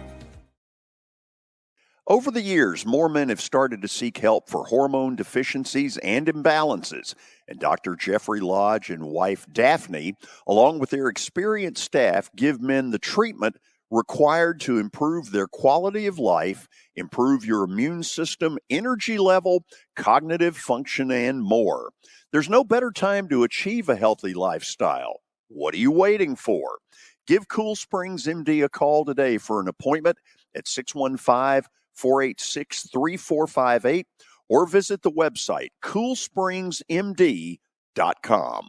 Over the years, more men have started to seek help for hormone deficiencies and imbalances, and Dr. Jeffrey Lodge and wife Daphne, along with their experienced staff, give men the treatment required to improve their quality of life, improve your immune system, energy level, cognitive function, and more. There's no better time to achieve a healthy lifestyle. What are you waiting for? Give Cool Springs MD a call today for an appointment at 615-486-3458 or visit the website coolspringsmd.com.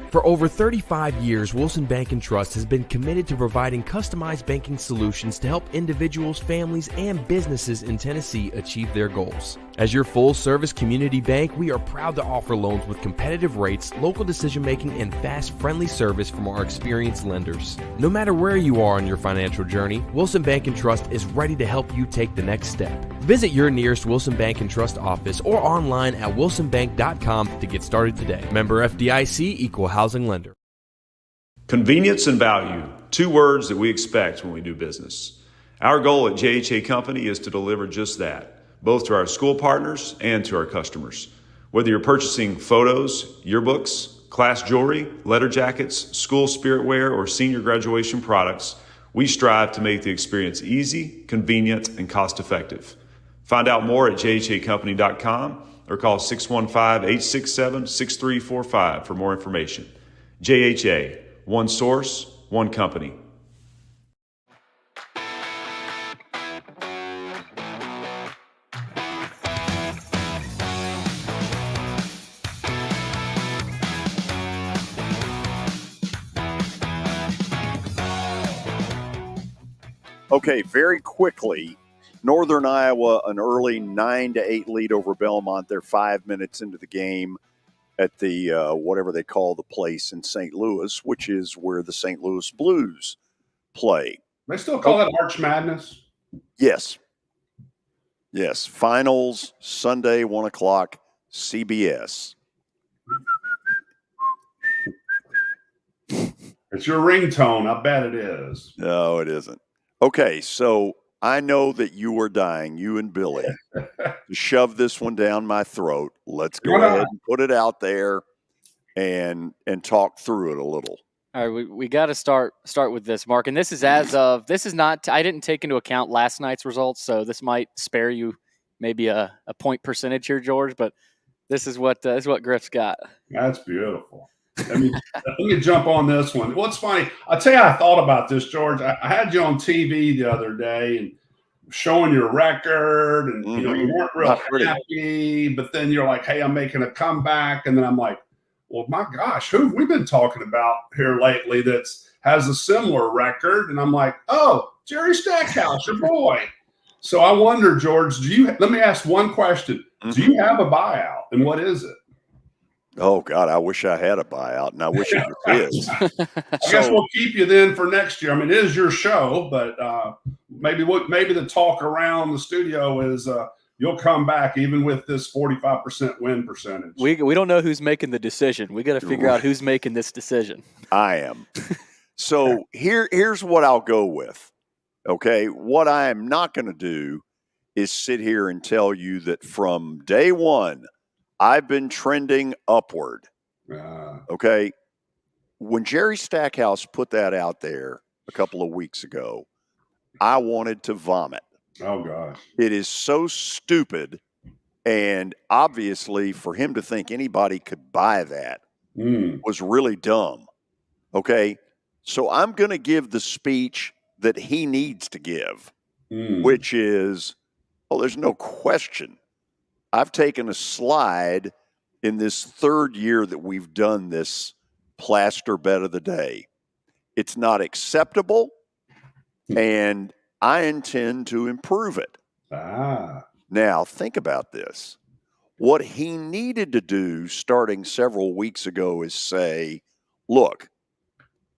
For over 35 years, Wilson Bank & Trust has been committed to providing customized banking solutions to help individuals, families, and businesses in Tennessee achieve their goals. As your full-service community bank, we are proud to offer loans with competitive rates, local decision-making, and fast, friendly service from our experienced lenders. No matter where you are on your financial journey, Wilson Bank & Trust is ready to help you take the next step. Visit your nearest Wilson Bank & Trust office or online at wilsonbank.com to get started today. Member FDIC, Equal Housing Lender. Convenience and value, two words that we expect when we do business. Our goal at JHA Company is to deliver just that, both to our school partners and to our customers. Whether you're purchasing photos, yearbooks, class jewelry, letter jackets, school spirit wear, or senior graduation products, we strive to make the experience easy, convenient, and cost-effective. Find out more at jhacompany.com or call 615-867-6345 for more information. JHA, one source, one company. Okay, very quickly, Northern Iowa, an early 9-8 lead over Belmont. They're 5 minutes into the game. at the whatever they call the place in St. Louis, which is where the St. Louis Blues play. They still call that Arch Madness? Yes. Yes. Finals Sunday, 1 o'clock, CBS. It's your ringtone. I bet it is. No, it isn't. Okay, so I know that you are dying, you and Billy, to shove this one down my throat. Let's go ahead and put it out there and talk through it a little. All right, we got to start with this, Mark. And this is not. I didn't take into account last night's results, so this might spare you maybe a point percentage here, George. But this is what Griff's got. That's beautiful. Let me jump on this one. What's funny, I'll tell you, I thought about this, George. I had you on TV the other day and showing your record, and you weren't real happy. But then you're like, "Hey, I'm making a comeback," and then I'm like, "Well, my gosh, who have we been talking about here lately that has a similar record?" And I'm like, "Oh, Jerry Stackhouse, your boy." So I wonder, George, let me ask one question: do you have a buyout, and what is it? Oh, God, I wish I had a buyout, and I wish it was his. I guess we'll keep you then for next year. I mean, it is your show, but maybe the talk around the studio is you'll come back even with this 45% win percentage. We don't know who's making the decision. We got to figure out who's making this decision. I am. So here's what I'll go with, okay? What I am not going to do is sit here and tell you that from day one, I've been trending upward. Okay. When Jerry Stackhouse put that out there a couple of weeks ago, I wanted to vomit. Oh, gosh. It is so stupid. And obviously, for him to think anybody could buy that was really dumb. Okay. So I'm going to give the speech that he needs to give, which is, there's no question. I've taken a slide in this third year that we've done this plaster bet of the day. It's not acceptable, and I intend to improve it. Now, think about this. What he needed to do starting several weeks ago is say, look,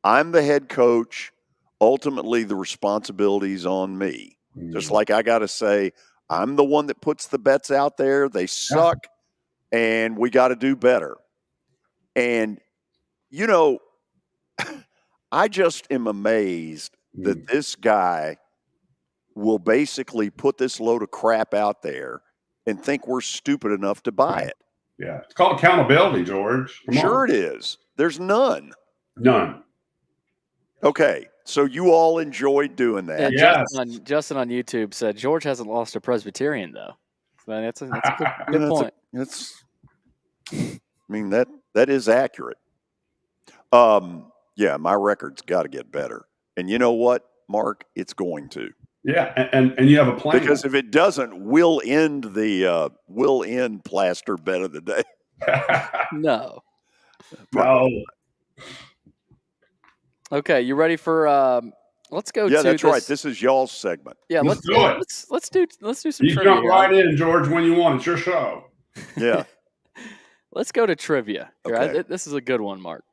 I'm the head coach. Ultimately, the responsibility is on me. Just like I got to say, I'm the one that puts the bets out there. They suck, and we got to do better. And, I just am amazed that this guy will basically put this load of crap out there and think we're stupid enough to buy it. Yeah. It's called accountability, George. Sure it is. There's none. None. Okay. So you all enjoyed doing that. Yeah, Justin on YouTube said George hasn't lost a Presbyterian though. So that's a good point. That is accurate. Yeah, my record's got to get better. And you know what, Mark? It's going to. Yeah, and you have a plan. Because if it doesn't, we'll end plaster bet of the day. No. Okay, you ready for let's go yeah, to that's right. This is y'all's segment. Yeah, let's do some you trivia. Jump right in, George, when you want. It's your show. Yeah. Let's go to trivia. Okay. This is a good one, Mark.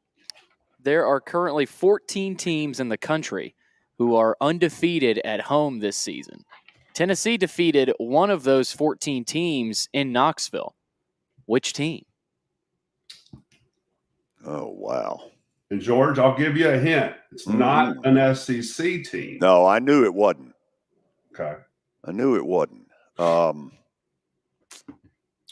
There are currently 14 teams in the country who are undefeated at home this season. Tennessee defeated one of those 14 teams in Knoxville. Which team? Oh, wow. And, George, I'll give you a hint. It's not an SEC team. No, I knew it wasn't. Okay. I knew it wasn't.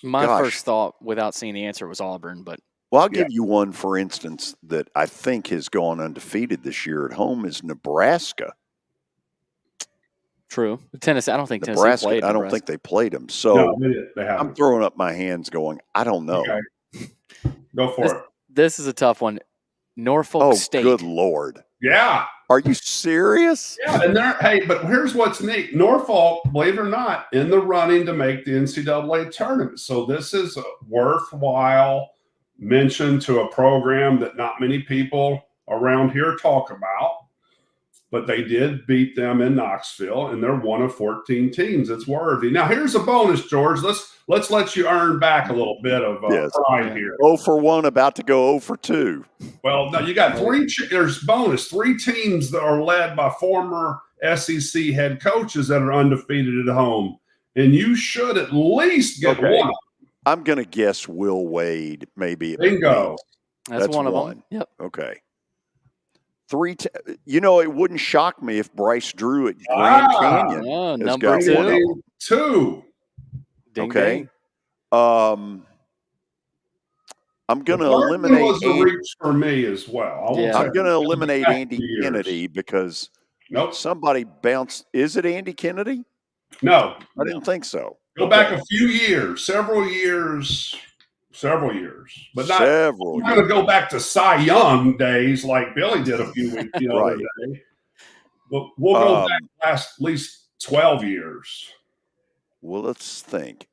My first thought, without seeing the answer, was Auburn. But I'll give you one, for instance, that I think has gone undefeated this year at home is Nebraska. True. Tennessee. I don't think Nebraska, Tennessee played. I don't think they played them. So they haven't. I'm throwing up my hands going, I don't know. Okay. Go for it. This is a tough one. Norfolk State. Good Lord. Yeah. Are you serious? Yeah, and but here's what's neat. Norfolk, believe it or not, in the running to make the NCAA tournament. So this is a worthwhile mention to a program that not many people around here talk about. but they did beat them in Knoxville, and they're one of 14 teams that's worthy. Now, here's a bonus, George. Let's let you earn back a little bit of pride here. 0 for 1, about to go 0 for 2. Well, no, you got there's bonus. 3 teams that are led by former SEC head coaches that are undefeated at home, and you should at least get one. I'm going to guess Will Wade, maybe. Bingo. That's one of them. Yep. Okay. It wouldn't shock me if Bryce Drew at Grand Canyon has number got 2. Ding, okay. ding. I'm going to eliminate. Was a reach for me as well. I'm going to eliminate Andy Kennedy because somebody bounced. Is it Andy Kennedy? No, I didn't think so. Go back a few years, several years, but not several. I'm going to go back to Cy Young days like Billy did a few weeks the other day. But we'll go back at least 12 years. Well, let's think.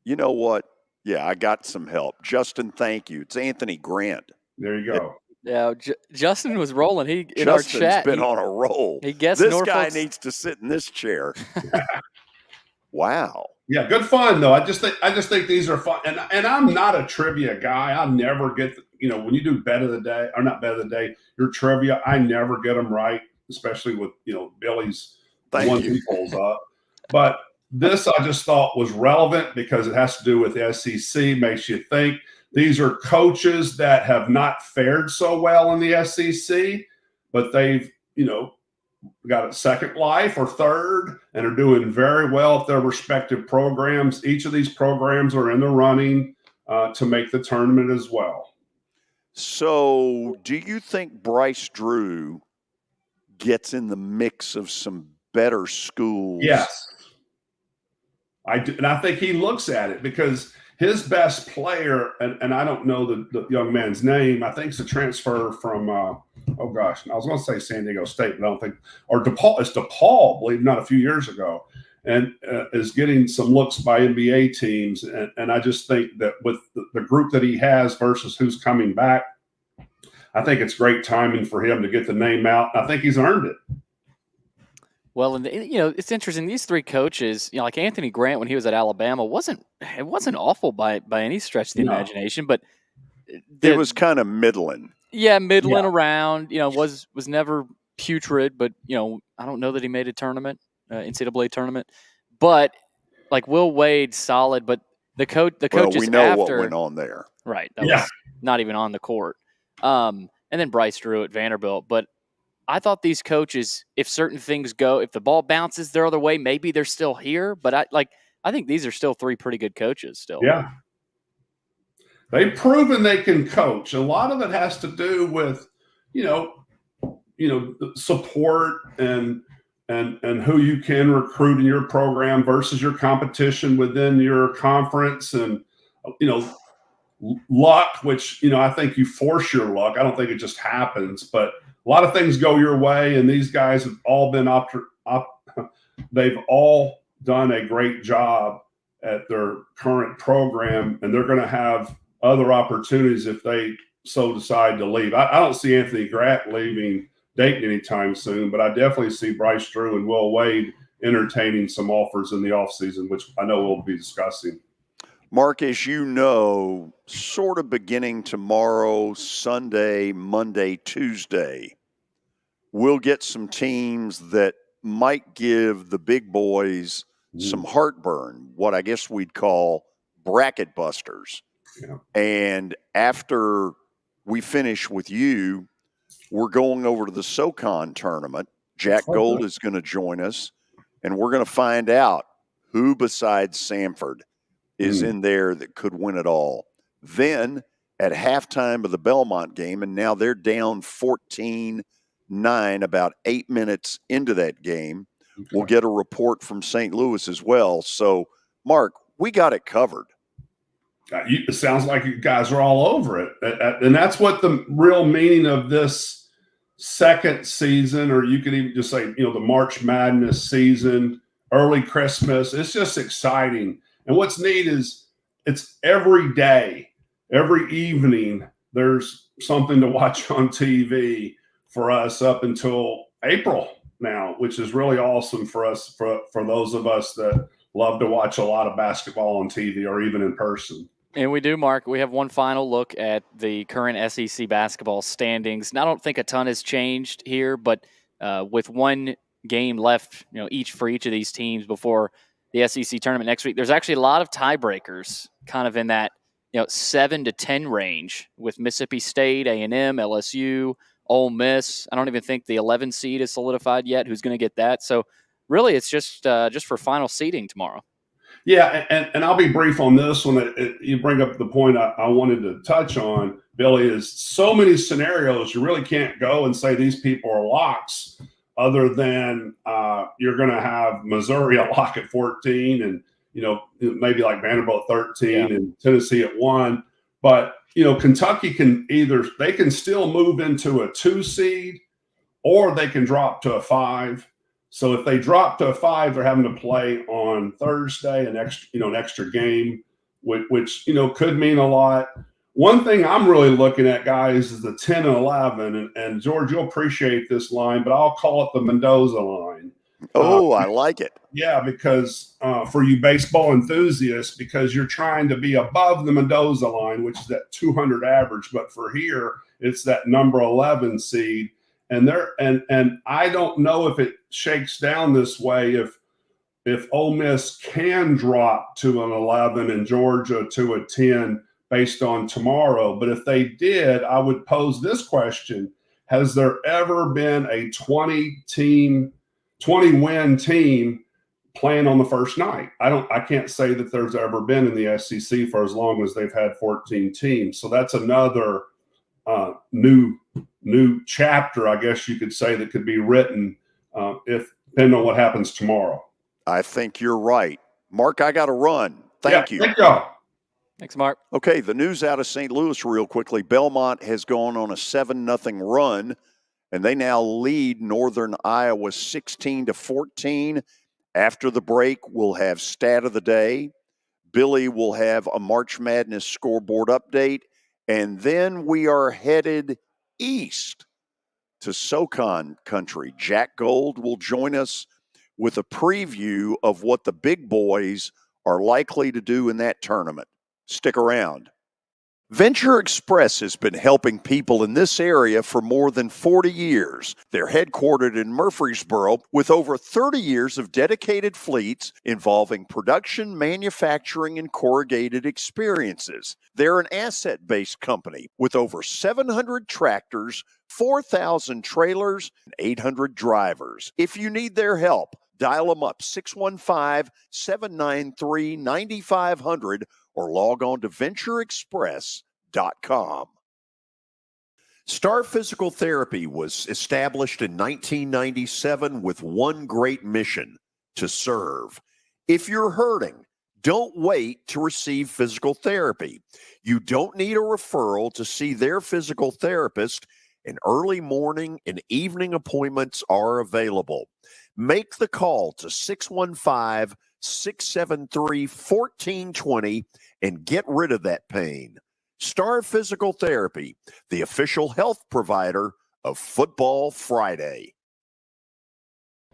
You know what? Yeah, I got some help. Justin, thank you. It's Anthony Grant. There you go. Yeah, Justin was rolling. In Justin's our chat, been on a roll. He guessed this Norfolk's... guy needs to sit in this chair. Wow. Yeah, good fun though. I just think these are fun, and I'm not a trivia guy. I never get when you do bet of the day or not bet of the day, your trivia. I never get them right, especially with Billy's ones he pulls up. But this I just thought was relevant because it has to do with the SEC. Makes you think. These are coaches that have not fared so well in the SEC, but they've got a second life or third and are doing very well at their respective programs. Each of these programs are in the running to make the tournament as well. So do you think Bryce Drew gets in the mix of some better schools? Yes. I do, and I think he looks at it because his best player, and I don't know the young man's name. I think it's a transfer from, I was going to say San Diego State, but I don't think, or DePaul. It's DePaul, believe it or not, a few years ago, and is getting some looks by NBA teams. And I just think that with the group that he has versus who's coming back, I think it's great timing for him to get the name out. I think he's earned it. Well, and it's interesting. These 3 coaches, like Anthony Grant when he was at Alabama, wasn't awful by any stretch of the imagination, but it was kind of middling. Yeah, middling around. Was never putrid, but I don't know that he made a tournament, NCAA tournament. But like Will Wade, solid. But the coaches we know after what went on there, right? That was not even on the court. And then Bryce Drew at Vanderbilt, but. I thought these coaches, if certain things go, if the ball bounces their other way, maybe they're still here. But I think these are still 3 pretty good coaches still. Yeah. They've proven they can coach. A lot of it has to do with, support and who you can recruit in your program versus your competition within your conference and, luck, which, I think you force your luck. I don't think it just happens, but a lot of things go your way, and these guys have all been they've all done a great job at their current program, and they're going to have other opportunities if they so decide to leave. I don't see Anthony Grant leaving Dayton anytime soon, but I definitely see Bryce Drew and Will Wade entertaining some offers in the offseason, which I know we'll be discussing. Mark, as you know, sort of beginning tomorrow, Sunday, Monday, Tuesday, we'll get some teams that might give the big boys some heartburn, what I guess we'd call bracket busters. Yeah. And after we finish with you, we're going over to the SoCon tournament. Jack Gold is going to join us, and we're going to find out who besides Samford is in there that could win it all. Then at halftime of the Belmont game, and now they're down 14-9 about 8 minutes into that game, we'll get a report from St. Louis as well. So, Mark, we got it covered. It sounds like you guys are all over it. And that's what the real meaning of this second season, or you could even just say, the March Madness season, early Christmas. It's just exciting. And what's neat is it's every day, every evening, there's something to watch on TV for us up until April now, which is really awesome for us, for those of us that love to watch a lot of basketball on TV or even in person. And we do, Mark. We have one final look at the current SEC basketball standings. And I don't think a ton has changed here, but with one game left, each for each of these teams before the SEC tournament next week, there's actually a lot of tiebreakers kind of in that 7 to 10 range with Mississippi State, A&M, LSU, Ole Miss. I don't even think the 11 seed is solidified yet. Who's going to get that? So really, it's just for final seeding tomorrow. Yeah, and I'll be brief on this one. You bring up the point I wanted to touch on, Billy, is so many scenarios you really can't go and say these people are locks other than you're going to have Missouri a lock at 14 and, maybe like Vanderbilt 13 and Tennessee at 1. But, Kentucky they can still move into a 2 seed or they can drop to a 5. So if they drop to a 5, they're having to play on Thursday, an extra game, which could mean a lot. One thing I'm really looking at, guys, is the 10 and 11. And George, you'll appreciate this line, but I'll call it the Mendoza line. Oh, I like it. Yeah, because for you baseball enthusiasts, because you're trying to be above the Mendoza line, which is that 200 average. But for here, it's that number 11 seed. And I don't know if it shakes down this way if Ole Miss can drop to an 11 and Georgia to a 10 based on tomorrow. But if they did, I would pose this question: has there ever been a 20-win team playing on the first night? I can't say that there's ever been in the SEC for as long as they've had 14 teams. So that's another new chapter, I guess you could say, that could be written depending on what happens tomorrow. I think you're right. Mark, I got to run. Thank you. Thank y'all. Thanks, Mark. Okay, the news out of St. Louis real quickly. Belmont has gone on a 7-0 run, and they now lead Northern Iowa 16-14. After the break, we'll have Stat of the Day. Billy will have a March Madness scoreboard update. And then we are headed east to SoCon country. Jack Gold will join us with a preview of what the big boys are likely to do in that tournament. Stick around. Venture Express has been helping people in this area for more than 40 years. They're headquartered in Murfreesboro with over 30 years of dedicated fleets involving production, manufacturing, and corrugated experiences. They're an asset-based company with over 700 tractors, 4,000 trailers, and 800 drivers. If you need their help, dial them up 615-793-9500 or log on to ventureexpress.com. Star Physical Therapy was established in 1997 with one great mission: to serve. If you're hurting, don't wait to receive physical therapy. You don't need a referral to see their physical therapist, and early morning and evening appointments are available. Make the call to 615-673-1420 and get rid of that pain. Star Physical Therapy, the official health provider of Football Friday.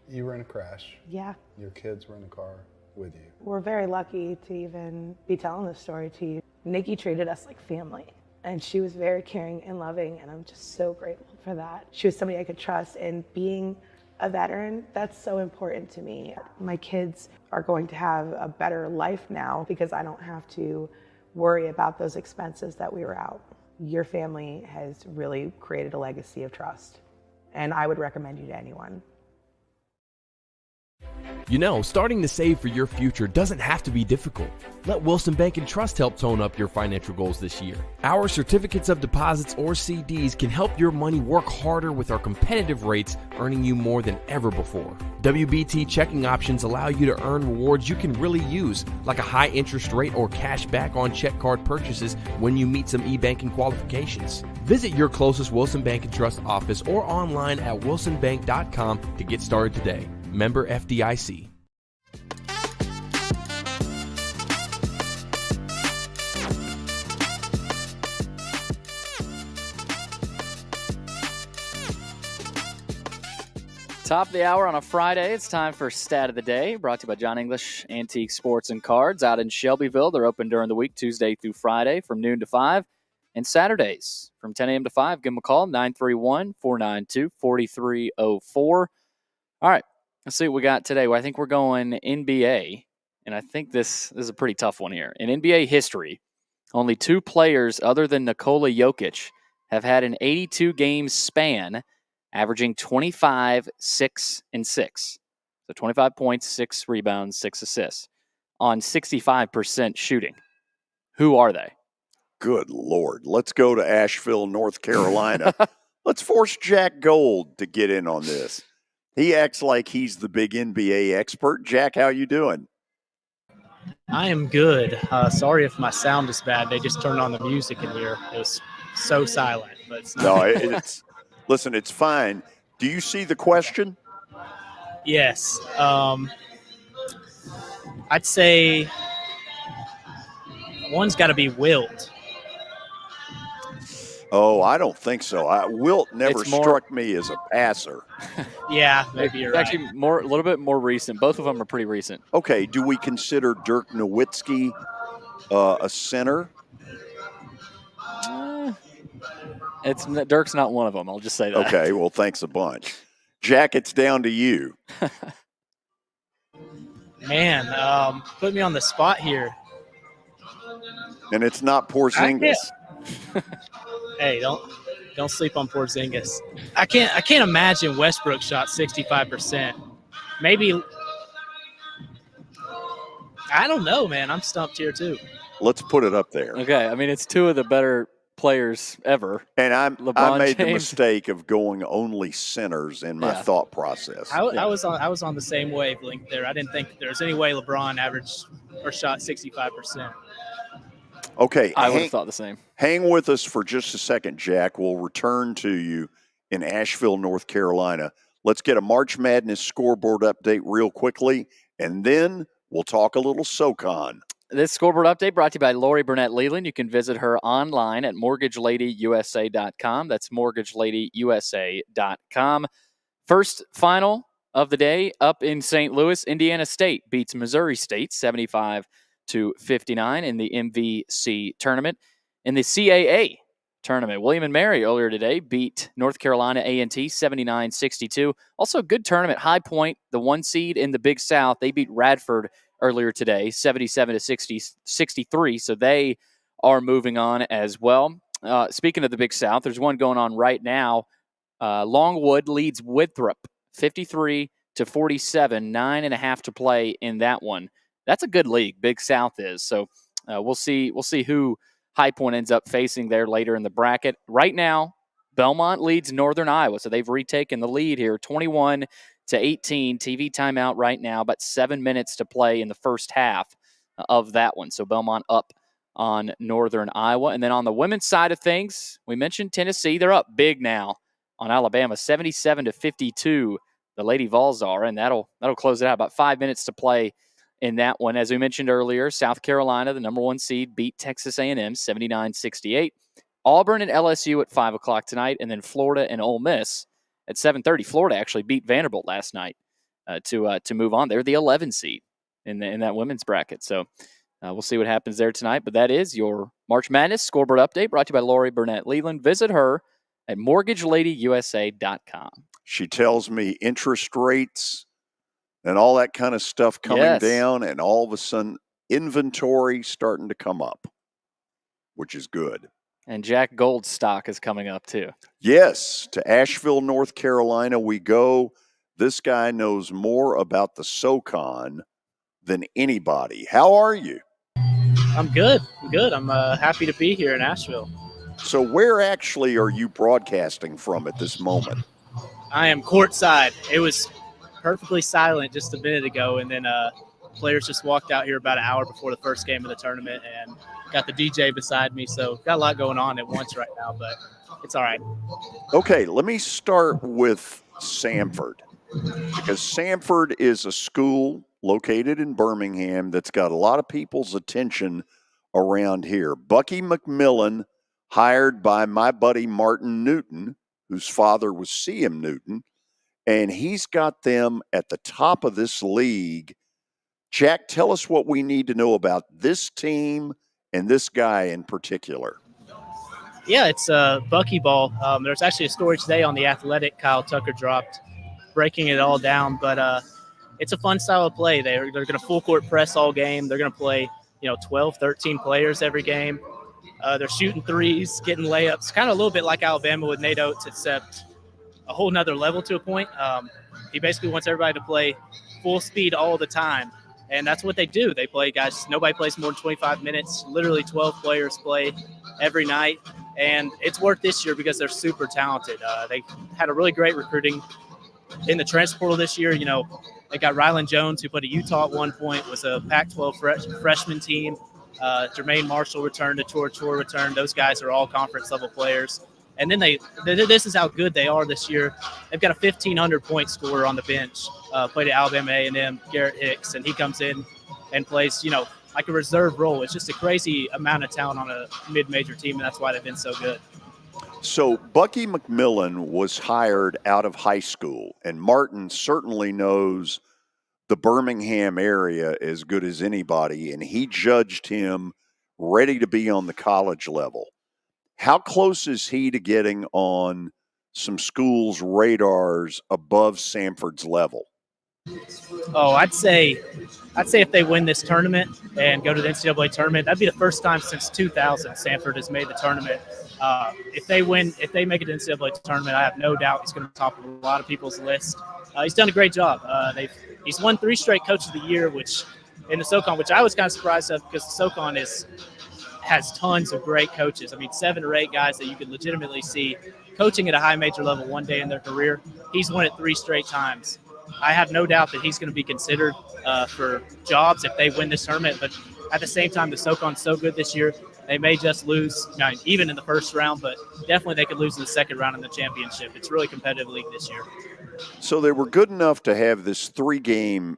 You were in a crash. Yeah. Your kids were in the car with you. We're very lucky to even be telling this story to you. Nikki treated us like family, and she was very caring and loving, and I'm just so grateful for that. She was somebody I could trust, and being a veteran, that's so important to me. My kids are going to have a better life now because I don't have to worry about those expenses that we were out. Your family has really created a legacy of trust, and I would recommend you to anyone. Starting to save for your future doesn't have to be difficult. Let Wilson Bank and Trust help tone up your financial goals this year. Our certificates of deposits or CDs can help your money work harder with our competitive rates, earning you more than ever before. WBT checking options allow you to earn rewards you can really use, like a high interest rate or cash back on check card purchases when you meet some e-banking qualifications. Visit your closest Wilson Bank and Trust office or online at wilsonbank.com to get started today. Member FDIC. Top of the hour on a Friday. It's time for Stat of the Day, brought to you by John English Antique Sports and Cards out in Shelbyville. They're open during the week, Tuesday through Friday from noon to 5, and Saturdays from 10 a.m. to 5. Give them a call, 931-492-4304. All right, let's see what we got today. Well, I think we're going NBA, and I think this is a pretty tough one here. In NBA history, only 2 players other than Nikola Jokic have had an 82-game span averaging 25, 6, and 6. So 25 points, 6 rebounds, 6 assists on 65% shooting. Who are they? Good Lord. Let's go to Asheville, North Carolina. Let's force Jack Gold to get in on this. He acts like he's the big NBA expert. Jack, how you doing? I am good. Sorry if my sound is bad. They just turned on the music in here. It was so silent. But it's not. No, listen, it's fine. Do you see the question? Yes. I'd say one's got to be Wilt. Oh, I don't think so. Wilt never struck me as a passer. Yeah, maybe you're right. Actually, a little bit more recent. Both of them are pretty recent. Okay, do we consider Dirk Nowitzki a center? Dirk's not one of them. I'll just say that. Okay, well, thanks a bunch. Jack, it's down to you. Man, put me on the spot here. And it's not Porzingis. Hey, don't sleep on Porzingis. I can't imagine Westbrook shot 65%. Maybe I don't know, man. I'm stumped here too. Let's put it up there. Okay, I mean it's 2 of the better players ever. And I made James. the mistake of going only centers in my thought process. I was on the same wavelength there. I didn't think there was any way LeBron averaged or shot 65%. Okay. I would have thought the same. Hang with us for just a second, Jack. We'll return to you in Asheville, North Carolina. Let's get a March Madness scoreboard update real quickly, and then we'll talk a little SoCon. This scoreboard update brought to you by Lori Burnett Leland. You can visit her online at mortgageladyusa.com. That's mortgageladyusa.com. First final of the day up in St. Louis. Indiana State beats Missouri State 75-59 in the MVC tournament. In the CAA tournament, William & Mary earlier today beat North Carolina A&T 79-62. Also a good tournament. High Point, the 1 seed in the Big South, they beat Radford earlier today, 77-63. So they are moving on as well. Speaking of the Big South, there's one going on right now. Longwood leads Winthrop 53-47, 9.5 to play in that one. That's a good league, Big South is. So we'll see who High Point ends up facing there later in the bracket. Right now, Belmont leads Northern Iowa, so they've retaken the lead here, 21-18. TV timeout right now, about 7 minutes to play in the first half of that one. So Belmont up on Northern Iowa. And then on the women's side of things, we mentioned Tennessee. They're up big now on Alabama, 77-52. The Lady Vols are, and that'll close it out. About 5 minutes to play in that one. As we mentioned earlier, South Carolina, the number 1 seed, beat Texas A&M 79-68. Auburn and LSU at 5 o'clock tonight, and then Florida and Ole Miss at 7:30. Florida actually beat Vanderbilt last night to move on. They're the 11 seed in that women's bracket. So we'll see what happens there tonight. But that is your March Madness scoreboard update brought to you by Lori Burnett Leland. Visit her at mortgageladyyusa.com. She tells me interest rates and all that kind of stuff coming down, and all of a sudden inventory starting to come up, which is good. And Jack Gold's stock is coming up too. Yes, to Asheville, North Carolina we go. This guy knows more about the SoCon than anybody. How are you? I'm good. I'm happy to be here in Asheville. So where actually are you broadcasting from at this moment? I am courtside. It was perfectly silent just a minute ago, and then players just walked out here about an hour before the first game of the tournament, and got the DJ beside me, so got a lot going on at once right now, but it's all right. Okay, let me start with Samford, because Samford is a school located in Birmingham that's got a lot of people's attention around here. Bucky McMillan, hired by my buddy Martin Newton, whose father was C.M. Newton, and he's got them at the top of this league. Jack, tell us what we need to know about this team and this guy in particular. Yeah, it's buckyball. There's actually a story today on The Athletic Kyle Tucker dropped, breaking it all down. But it's a fun style of play. They're going to full court press all game. They're going to play 12, 13 players every game. They're shooting threes, getting layups, kind of a little bit like Alabama with Nate Oates, except a whole nother level to a point. He basically wants everybody to play full speed all the time. And that's what they do. They play guys. Nobody plays more than 25 minutes. Literally 12 players play every night. And it's worked this year because they're super talented. They had a really great recruiting in the transfer portal this year. They got Rylan Jones, who played at Utah at one point, was a Pac-12 freshman team. Jermaine Marshall returned, Chor returned. Those guys are all conference level players. And then this is how good they are this year. They've got a 1,500-point scorer on the bench, played at Alabama A&M, Garrett Hicks, and he comes in and plays, like a reserve role. It's just a crazy amount of talent on a mid-major team, and that's why they've been so good. So Bucky McMillan was hired out of high school, and Martin certainly knows the Birmingham area as good as anybody, and he judged him ready to be on the college level. How close is he to getting on some schools' radars above Samford's level? Oh, I'd say if they win this tournament and go to the NCAA tournament, that'd be the first time since 2000 Samford has made the tournament. If they make it to the NCAA tournament, I have no doubt he's going to be top of a lot of people's list. He's done a great job. He's won 3 straight Coach of the Year, which in the SoCon, which I was kind of surprised of because the SoCon has tons of great coaches. I mean, 7 or 8 guys that you could legitimately see coaching at a high major level one day in their career. He's won it 3 straight times. I have no doubt that he's going to be considered for jobs if they win this tournament. But at the same time, the SoCon's so good this year, they may just lose, even in the first round, but definitely they could lose in the second round in the championship. It's a really competitive league this year. So they were good enough to have this 3-game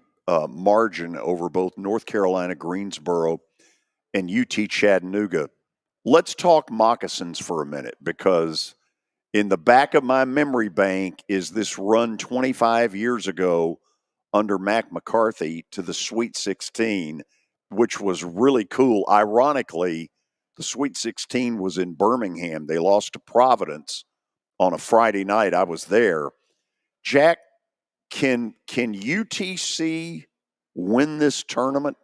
margin over both North Carolina, Greensboro, and UT Chattanooga. Let's talk moccasins for a minute, because in the back of my memory bank is this run 25 years ago under Mac McCarthy to the Sweet 16, which was really cool. Ironically, the Sweet 16 was in Birmingham. They lost to Providence on a Friday night. I was there. Jack, can UTC win this tournament?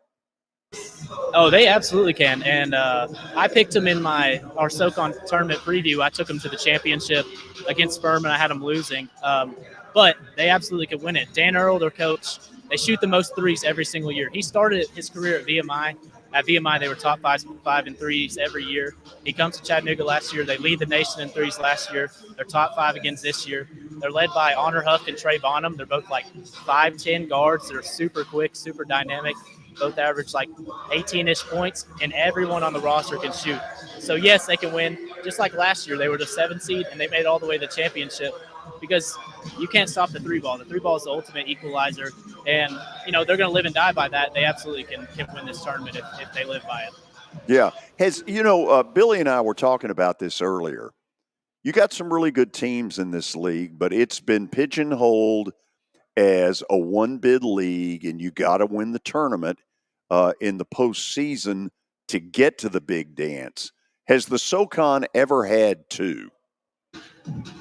Oh, they absolutely can. And I picked them in our SoCon tournament preview. I took them to the championship against Furman. I had them losing. But they absolutely could win it. Dan Earl, their coach, they shoot the most threes every single year. He started his career at VMI. At VMI, they were top 5 in threes every year. He comes to Chattanooga last year. They lead the nation in threes last year. They're top 5 again this year. They're led by Honor Huff and Trey Bonham. They're both like 5'10" guards. They're super quick, super dynamic. Both average like 18-ish points, and everyone on the roster can shoot. So, yes, they can win. Just like last year, they were the 7th seed, and they made it all the way to the championship because you can't stop the 3-ball. The 3-ball is the ultimate equalizer, and, they're going to live and die by that. They absolutely can win this tournament if they live by it. Yeah. Billy and I were talking about this earlier. You got some really good teams in this league, but it's been pigeonholed as a 1-bid league, and you got to win the tournament in the postseason to get to the big dance. Has the SoCon ever had 2?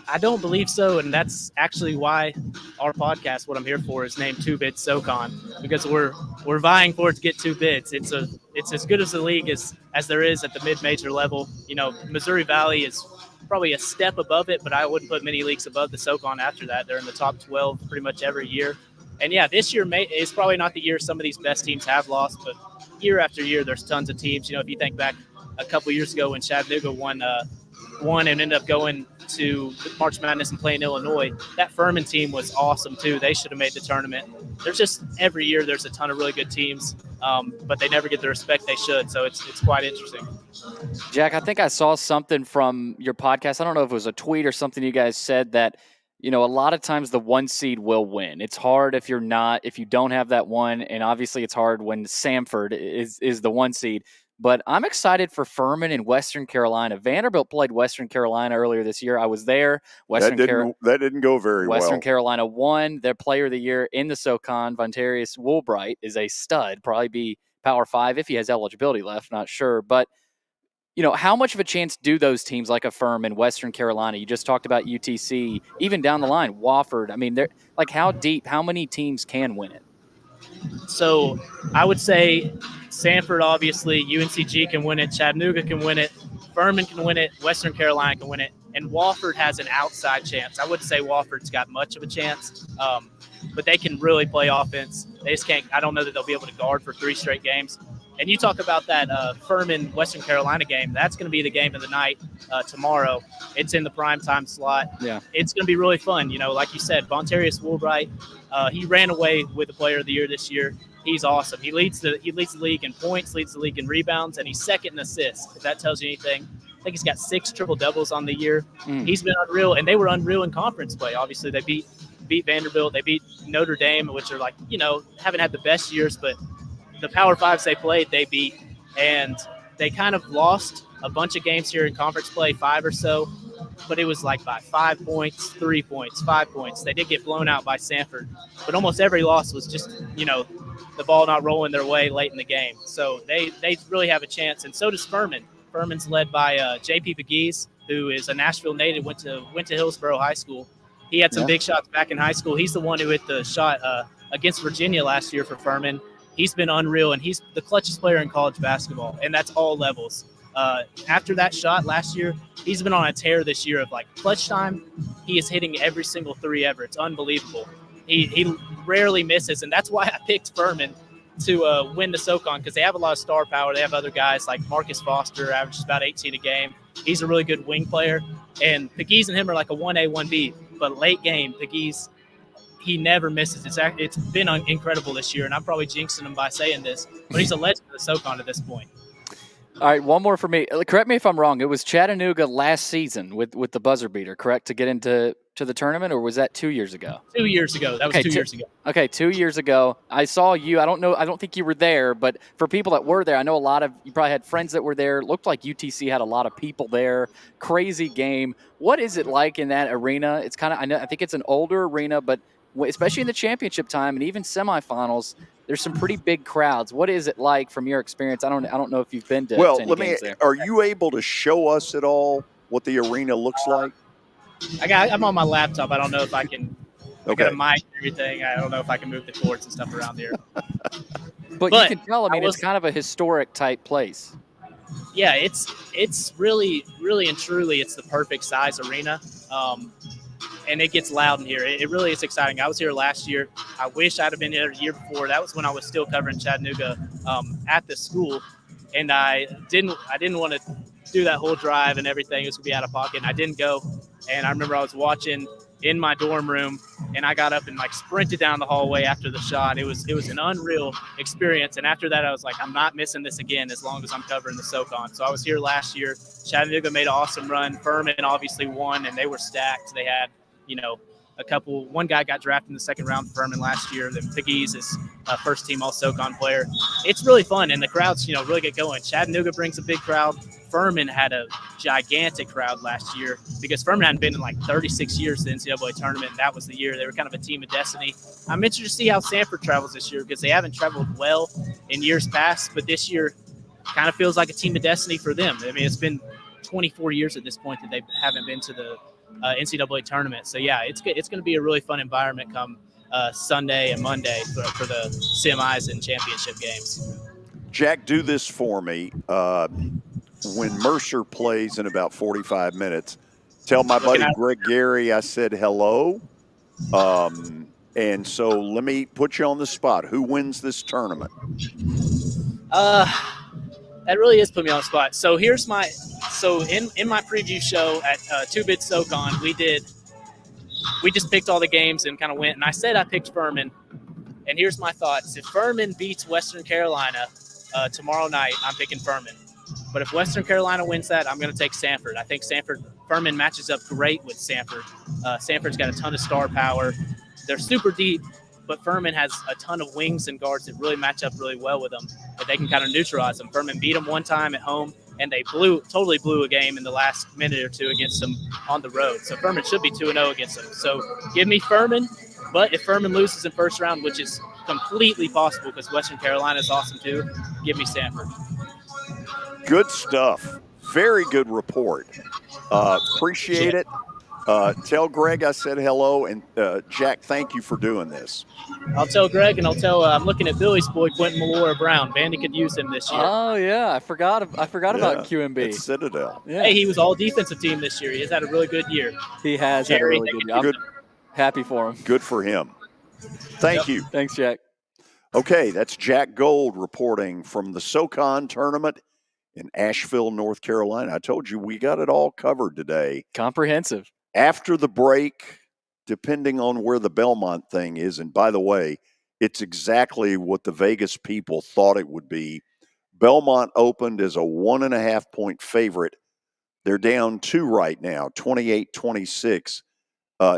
I don't believe so, and that's actually why our podcast, what I'm here for, is named 2-Bid SoCon, because we're vying for it to get 2 bids. It's as good as the league as there is at the mid-major level. Missouri Valley is probably a step above it, but I wouldn't put many leagues above the SoCon after that. They're in the top 12 pretty much every year. And, yeah, this year is probably not the year some of these best teams have lost, but year after year there's tons of teams. If you think back a couple years ago when Chattanooga won and ended up going to March Madness and playing Illinois, that Furman team was awesome too. They should have made the tournament. There's just every year there's a ton of really good teams, but they never get the respect they should. So it's quite interesting. Jack, I think I saw something from your podcast. I don't know if it was a tweet or something you guys said that, a lot of times the 1 seed will win. It's hard if you don't have that 1. And obviously it's hard when Samford is the 1 seed. But I'm excited for Furman and Western Carolina. Vanderbilt played Western Carolina earlier this year. I was there. That didn't go very well. Western Carolina won their Player of the Year in the SoCon. Vontarius Woolbright is a stud, probably be Power 5 if he has eligibility left, not sure. But, how much of a chance do those teams like a Furman, Western Carolina, you just talked about UTC, even down the line, Wofford, I mean, they're like how many teams can win it? So I would say Sanford, obviously, UNCG can win it, Chattanooga can win it, Furman can win it, Western Carolina can win it, and Wofford has an outside chance. I wouldn't say Wofford's got much of a chance, but they can really play offense. They just can't. I don't know that they'll be able to guard for 3 straight games. And you talk about that Furman Western Carolina game. That's going to be the game of the night tomorrow. It's in the primetime slot. Yeah, it's going to be really fun. Like you said, Vontarius Woolbright. He ran away with the Player of the Year this year. He's awesome. He leads the league in points, leads the league in rebounds, and he's second in assists. If that tells you anything, I think he's got 6 triple-doubles on the year. He's been unreal, and they were unreal in conference play. Obviously, they beat Vanderbilt. They beat Notre Dame, which are haven't had the best years, but the Power 5s they played, they beat. And they kind of lost a bunch of games here in conference play, 5 or so, but it was like by 5 points, 3 points, 5 points. They did get blown out by Sanford, but almost every loss was just, the ball not rolling their way late in the game. So they really have a chance, and so does Furman. Furman's led by J.P. Pegues, who is a Nashville native, went to Hillsborough High School. He had some big shots back in high school. He's the one who hit the shot against Virginia last year for Furman. He's been unreal, and he's the clutchest player in college basketball, and that's all levels. After that shot last year, he's been on a tear this year of clutch time. He is hitting every single 3 ever. It's unbelievable. He rarely misses, and that's why I picked Furman to win the SoCon, because they have a lot of star power. They have other guys like Marcus Foster, averages about 18 a game. He's a really good wing player, and Pegues and him are like a 1A, 1B. But late game, Pegues, he never misses. It's been incredible this year, and I'm probably jinxing him by saying this, but he's a legend of the SoCon at this point. All right, one more for me. Correct me if I'm wrong. It was Chattanooga last season with the buzzer beater, correct, to get into the tournament, or was that 2 years ago? 2 years ago. That was 2 years ago. Okay, 2 years ago. I saw you. I don't think you were there, but for people that were there, I know you probably had friends that were there. It looked like UTC had a lot of people there. Crazy game. What is it like in that arena? It's I think it's an older arena, but especially in the championship time and even semifinals, there's some pretty big crowds. What is it like from your experience? I don't know if you've been to any games there. Are you able to show us at all what the arena looks like? I'm on my laptop. I don't know if I can. I got a mic and everything. I don't know if I can move the courts and stuff around here. but you can tell. It's kind of a historic type place. Yeah, it's really, really and truly, it's the perfect size arena. And it gets loud in here. It really is exciting. I was here last year. I wish I'd have been here the year before. That was when I was still covering Chattanooga at the school, and I didn't want to do that whole drive and everything. It was gonna be out of pocket, and I didn't go. And I remember I was watching in my dorm room, and I got up and sprinted down the hallway after the shot. It was an unreal experience. And after that, I was like, I'm not missing this again as long as I'm covering the SoCon. So I was here last year. Chattanooga made an awesome run. Furman obviously won, and they were stacked. They had one guy got drafted in the second round for Furman last year. Then Pegues is a first-team All-SoCon player. It's really fun, and the crowds, really get going. Chattanooga brings a big crowd. Furman had a gigantic crowd last year because Furman hadn't been in 36 years to the NCAA tournament, and that was the year. They were kind of a team of destiny. I'm interested to see how Sanford travels this year because they haven't traveled well in years past, but this year kind of feels like a team of destiny for them. It's been 24 years at this point that they haven't been to the NCAA tournament. So, yeah, it's going to be a really fun environment come Sunday and Monday for the semis and championship games. Jack, do this for me. When Mercer plays in about 45 minutes, tell my buddy Greg Gary I said hello. And so let me put you on the spot. Who wins this tournament? That really is putting me on the spot. So here's in my preview show at 2-Bit SoCon, we just picked all the games and kind of went, and I said I picked Furman. And here's my thoughts. If Furman beats Western Carolina tomorrow night, I'm picking Furman. But if Western Carolina wins that, I'm going to take Sanford. I think Furman matches up great with Sanford. Sanford's got a ton of star power. They're super deep, but Furman has a ton of wings and guards that really match up really well with them, that they can kind of neutralize them. Furman beat them one time at home, and they totally blew a game in the last minute or two against them on the road. So Furman should be 2-0 against them. So give me Furman, but if Furman loses in first round, which is completely possible because Western Carolina is awesome too, give me Stanford. Good stuff. Very good report. Appreciate it. Tell Greg I said hello, and Jack, thank you for doing this. I'll tell Greg, and I'll tell I'm looking at Billy's boy, Quentin Malora Brown. Vandy could use him this year. Oh yeah, I forgot about QMB. It's Citadel. Yeah. Hey, he was all defensive team this year. He has had a really good year. He has had a really good year. I'm happy for him. Good for him. Thank you. Thanks, Jack. Okay, that's Jack Gold reporting from the SoCon tournament in Asheville, North Carolina. I told you we got it all covered today. Comprehensive. After the break, depending on where the Belmont thing is, and by the way, it's exactly what the Vegas people thought it would be. Belmont opened as a 1.5-point favorite. They're down 2 right now, 28-26,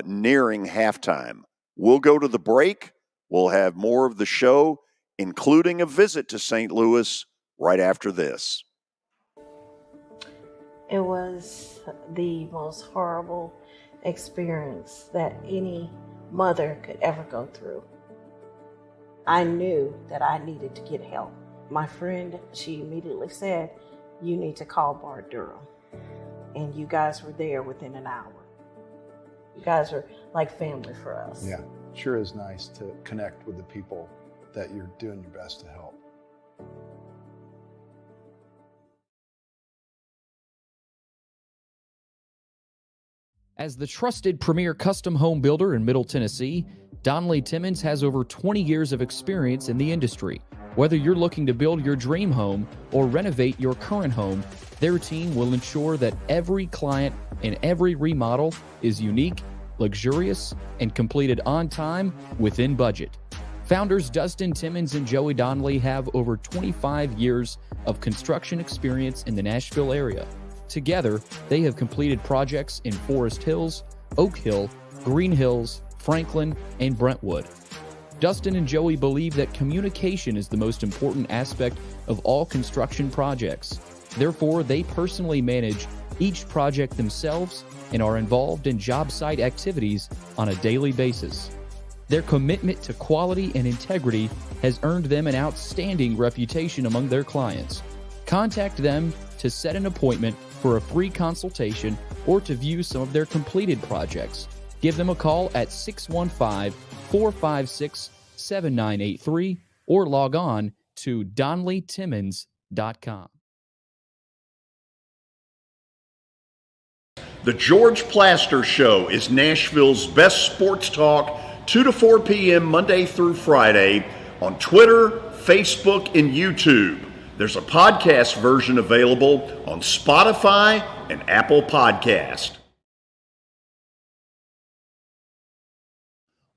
nearing halftime. We'll go to the break. We'll have more of the show, including a visit to St. Louis right after this. It was the most horrible experience that any mother could ever go through. I knew that I needed to get help. My friend, she immediately said, "You need to call Bart Durham." And you guys were there within an hour. You guys are like family for us. Yeah, sure is nice to connect with the people that you're doing your best to help. As the trusted premier custom home builder in Middle Tennessee, Donnelly Timmons has over 20 years of experience in the industry. Whether you're looking to build your dream home or renovate your current home, their team will ensure that every client and every remodel is unique, luxurious, and completed on time within budget. Founders Dustin Timmons and Joey Donnelly have over 25 years of construction experience in the Nashville area. Together, they have completed projects in Forest Hills, Oak Hill, Green Hills, Franklin, and Brentwood. Dustin and Joey believe that communication is the most important aspect of all construction projects. Therefore, they personally manage each project themselves and are involved in job site activities on a daily basis. Their commitment to quality and integrity has earned them an outstanding reputation among their clients. Contact them to set an appointment for a free consultation or to view some of their completed projects. Give them a call at 615-456-7983 or log on to DonnellyTimmons.com. The George Plaster Show is Nashville's best sports talk, 2 to 4 p.m. Monday through Friday on Twitter, Facebook, and YouTube. There's a podcast version available on Spotify and Apple Podcast.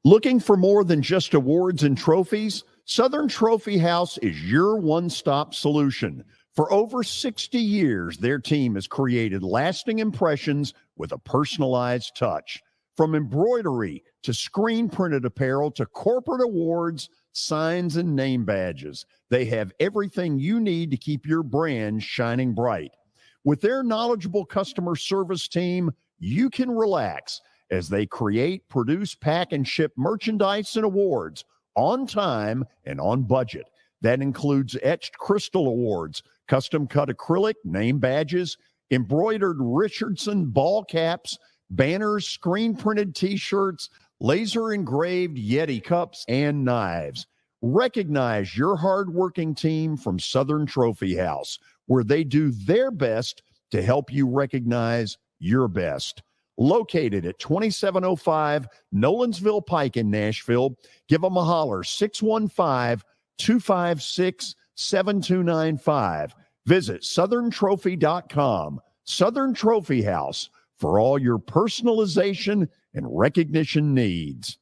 Looking for more than just awards and trophies? Southern Trophy House is your one-stop solution. For over 60 years, their team has created lasting impressions with a personalized touch. From embroidery to screen-printed apparel to corporate awards, signs, and name badges, they have everything you need to keep your brand shining bright. With their knowledgeable customer service team, you can relax as they create, produce, pack, and ship merchandise and awards on time and on budget. That includes etched crystal awards, custom-cut acrylic name badges, embroidered Richardson ball caps, banners, screen-printed T-shirts, laser-engraved Yeti cups, and knives. Recognize your hard-working team from Southern Trophy House, where they do their best to help you recognize your best. Located at 2705 Nolensville Pike in Nashville, give them a holler, 615-256-7295. Visit southerntrophy.com. Southern Trophy House, for all your personalization and recognition needs.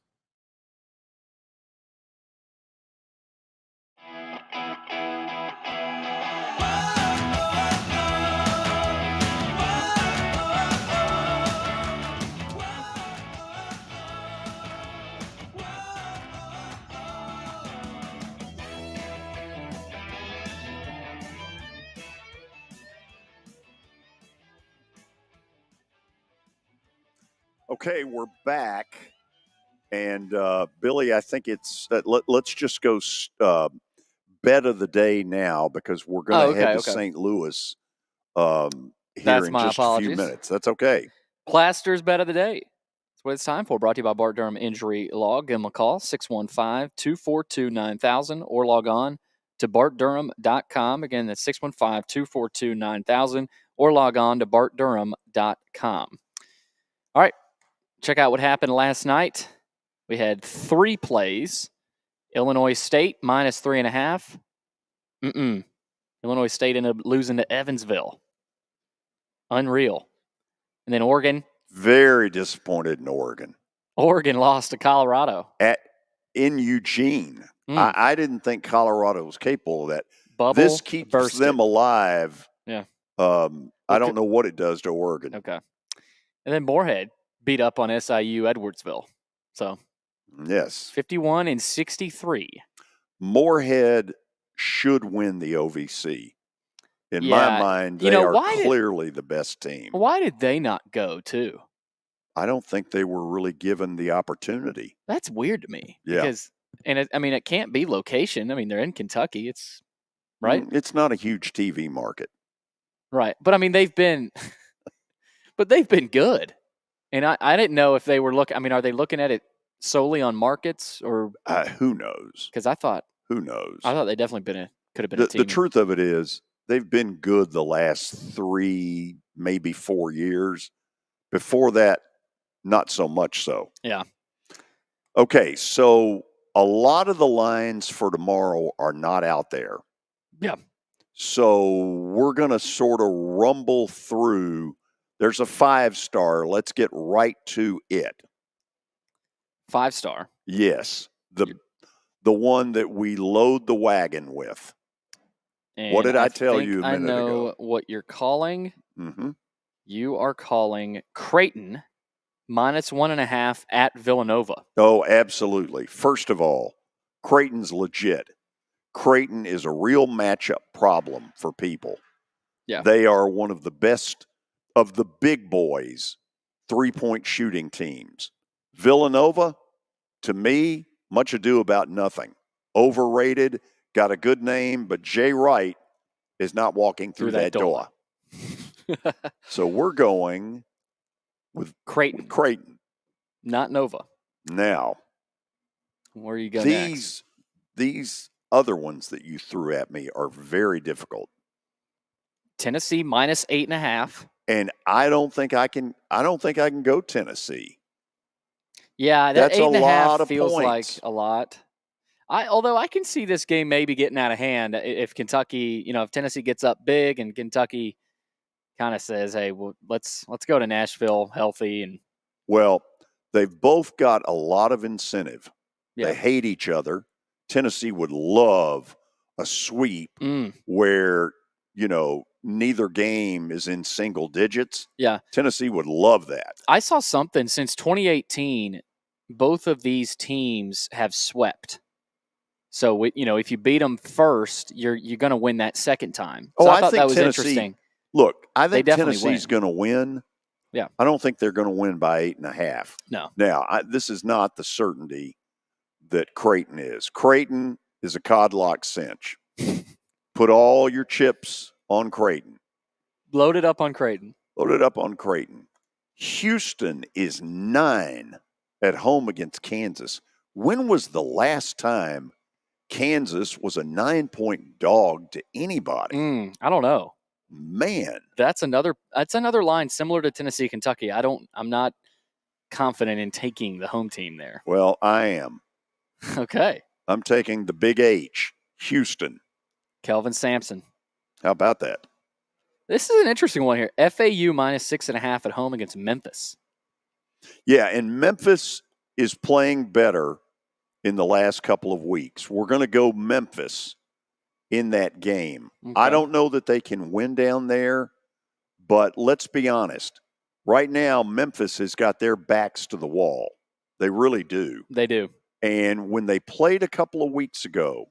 Okay, we're back. And Billy, I think it's let's just go bet of the day now because we're going to head to St. Louis here in just a few minutes. That's okay. Plaster's bet of the day. That's what it's time for. Brought to you by Bart Durham Injury Law. Give them a call, 615-242-9000, or log on to bartdurham.com. Again, that's 615-242-9000, or log on to bartdurham.com. All right, check out what happened last night. We had 3 plays. Illinois State minus 3.5. Illinois State ended up losing to Evansville. Unreal. And then Oregon. Very disappointed in Oregon. Oregon lost to Colorado. In Eugene. I didn't think Colorado was capable of that. This keeps them alive. Yeah. I don't know what it does to Oregon. Okay. And then Moorhead beat up on SIU Edwardsville. So, yes. 51-63. Moorhead should win the OVC. In my mind, they are clearly the best team. Why did they not go, too? I don't think they were really given the opportunity. That's weird to me. Yeah. Because, it can't be location. I mean, they're in Kentucky. It's, right? It's not a huge TV market. Right. But, they've been good. And I didn't know if they were looking, are they looking at it solely on markets or? Who knows? Because I thought. Who knows? I thought they definitely could have been a team. The truth of it is, they've been good the last 3, maybe 4 years. Before that, not so much so. Yeah. Okay, so a lot of the lines for tomorrow are not out there. Yeah. So we're going to sort of rumble through. There's a 5-star. Let's get right to it. 5-star? Yes. The one that we load the wagon with. And what did I tell you a minute ago? I know what you're calling. Mm-hmm. You are calling Creighton minus 1.5 at Villanova. Oh, absolutely. First of all, Creighton's legit. Creighton is a real matchup problem for people. Yeah. They are one of the best of the big boys 3-point shooting teams. Villanova, to me, much ado about nothing. Overrated, got a good name, but Jay Wright is not walking through that door. So we're going with Creighton. Not Nova. Now, where you go next? These other ones that you threw at me are very difficult. Tennessee minus 8.5. And I don't think I can go Tennessee. Yeah, that's 8.5 feels like a lot. Although I can see this game maybe getting out of hand if Kentucky, if Tennessee gets up big and Kentucky kind of says, "Hey, well, let's go to Nashville healthy." And well, they've both got a lot of incentive. Yeah. They hate each other. Tennessee would love a sweep where neither game is in single digits. Yeah, Tennessee would love that. I saw something since 2018. Both of these teams have swept. So, if you beat them first, you're going to win that second time. So I thought that was interesting. Look, I think Tennessee's going to win. Yeah. I don't think they're going to win by 8.5. No. Now, this is not the certainty that Creighton is. Creighton is a codlock cinch. Put all your chips on Creighton. Load it up on Creighton. Load it up on Creighton. Houston is 9 at home against Kansas. When was the last time Kansas was a 9-point dog to anybody? I don't know. Man. That's another line similar to Tennessee, Kentucky. I'm not confident in taking the home team there. Well, I am. Okay. I'm taking the big H, Houston. Kelvin Sampson. How about that? This is an interesting one here. FAU minus 6.5 at home against Memphis. Yeah, and Memphis is playing better in the last couple of weeks. We're going to go Memphis in that game. Okay. I don't know that they can win down there, but let's be honest. Right now, Memphis has got their backs to the wall. They really do. They do. And when they played a couple of weeks ago,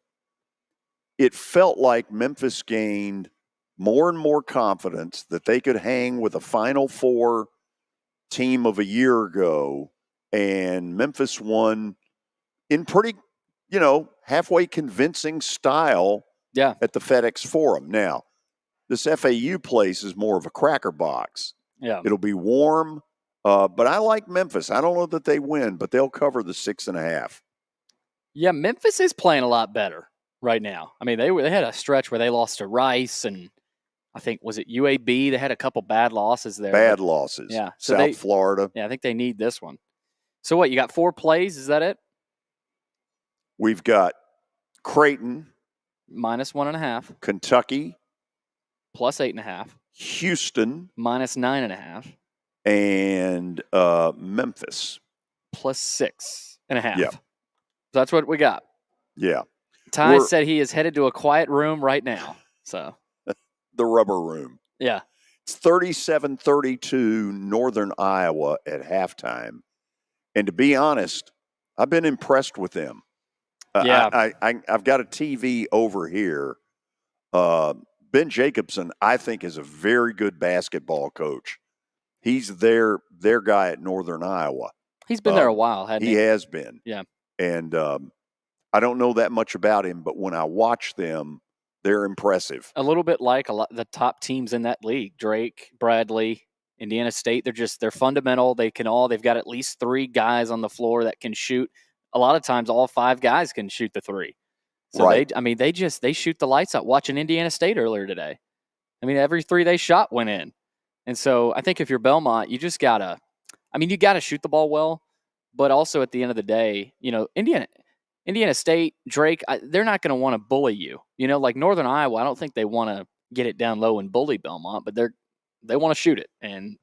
it felt like Memphis gained more and more confidence that they could hang with a Final Four team of a year ago, and Memphis won in pretty, halfway convincing style at the FedEx Forum. Now, this FAU place is more of a cracker box. Yeah. It'll be warm, but I like Memphis. I don't know that they win, but they'll cover the 6.5. Yeah, Memphis is playing a lot better right now. I mean, they had a stretch where they lost to Rice, and I think, was it UAB? They had a couple bad losses there. Bad losses. Yeah. South Florida. Yeah, I think they need this one. So what, you got 4 plays? Is that it? We've got Creighton. -1.5. Kentucky. +8.5. Houston. -9.5. And Memphis. +6.5. Yeah. So that's what we got. Yeah. Ty said he is headed to a quiet room right now. So the rubber room. Yeah. It's 37-32 Northern Iowa at halftime. And to be honest, I've been impressed with them. Yeah. I've got a TV over here. Ben Jacobson, I think, is a very good basketball coach. He's their guy at Northern Iowa. He's been there a while, hasn't he? He has been. Yeah. And I don't know that much about him, but when I watch them, they're impressive. A little bit like the top teams in that league: Drake, Bradley, Indiana State. They're fundamental. They've got at least 3 guys on the floor that can shoot. A lot of times, all 5 guys can shoot the 3. So right. they shoot the lights out. Watching Indiana State earlier today, I mean, every 3 they shot went in. And so I think if you're Belmont, you just gotta shoot the ball well, but also at the end of the day, Indiana State, Drake, they're not going to want to bully you. Like Northern Iowa, I don't think they want to get it down low and bully Belmont, but they want to shoot it, and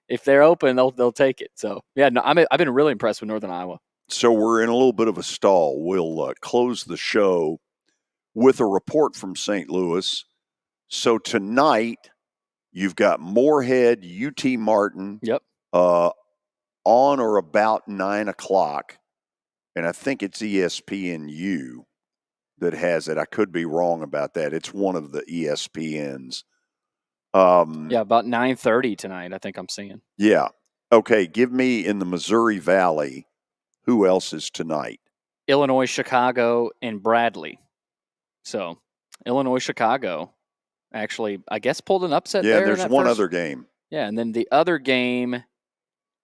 if they're open, they'll take it. So yeah, no, I've been really impressed with Northern Iowa. So we're in a little bit of a stall. We'll close the show with a report from St. Louis. So tonight, you've got Moorhead, UT Martin. Yep. On or about 9 o'clock. And I think it's ESPNU that has it. I could be wrong about that. It's one of the ESPNs. Yeah, about 9:30 tonight, I think I'm seeing. Yeah. Okay, give me in the Missouri Valley, who else is tonight? Illinois, Chicago, and Bradley. So Illinois, Chicago actually, I guess, pulled an upset there. Yeah, there's one other game. Yeah, and then the other game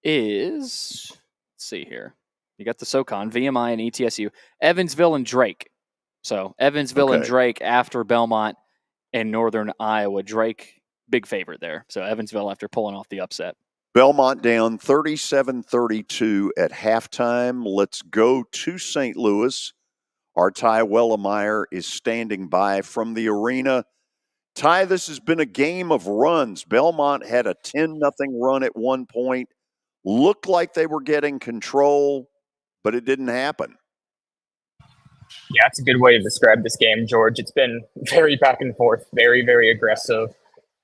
is, let's see here. You got the SoCon, VMI and ETSU, Evansville and Drake. So Evansville and Drake after Belmont and Northern Iowa. Drake, big favorite there. So Evansville after pulling off the upset. Belmont down 37-32 at halftime. Let's go to St. Louis. Our Ty Wellemeyer is standing by from the arena. Ty, this has been a game of runs. Belmont had a 10-0 run at one point. Looked like they were getting control, but it didn't happen. Yeah, that's a good way to describe this game, George. It's been very back and forth, very, very aggressive.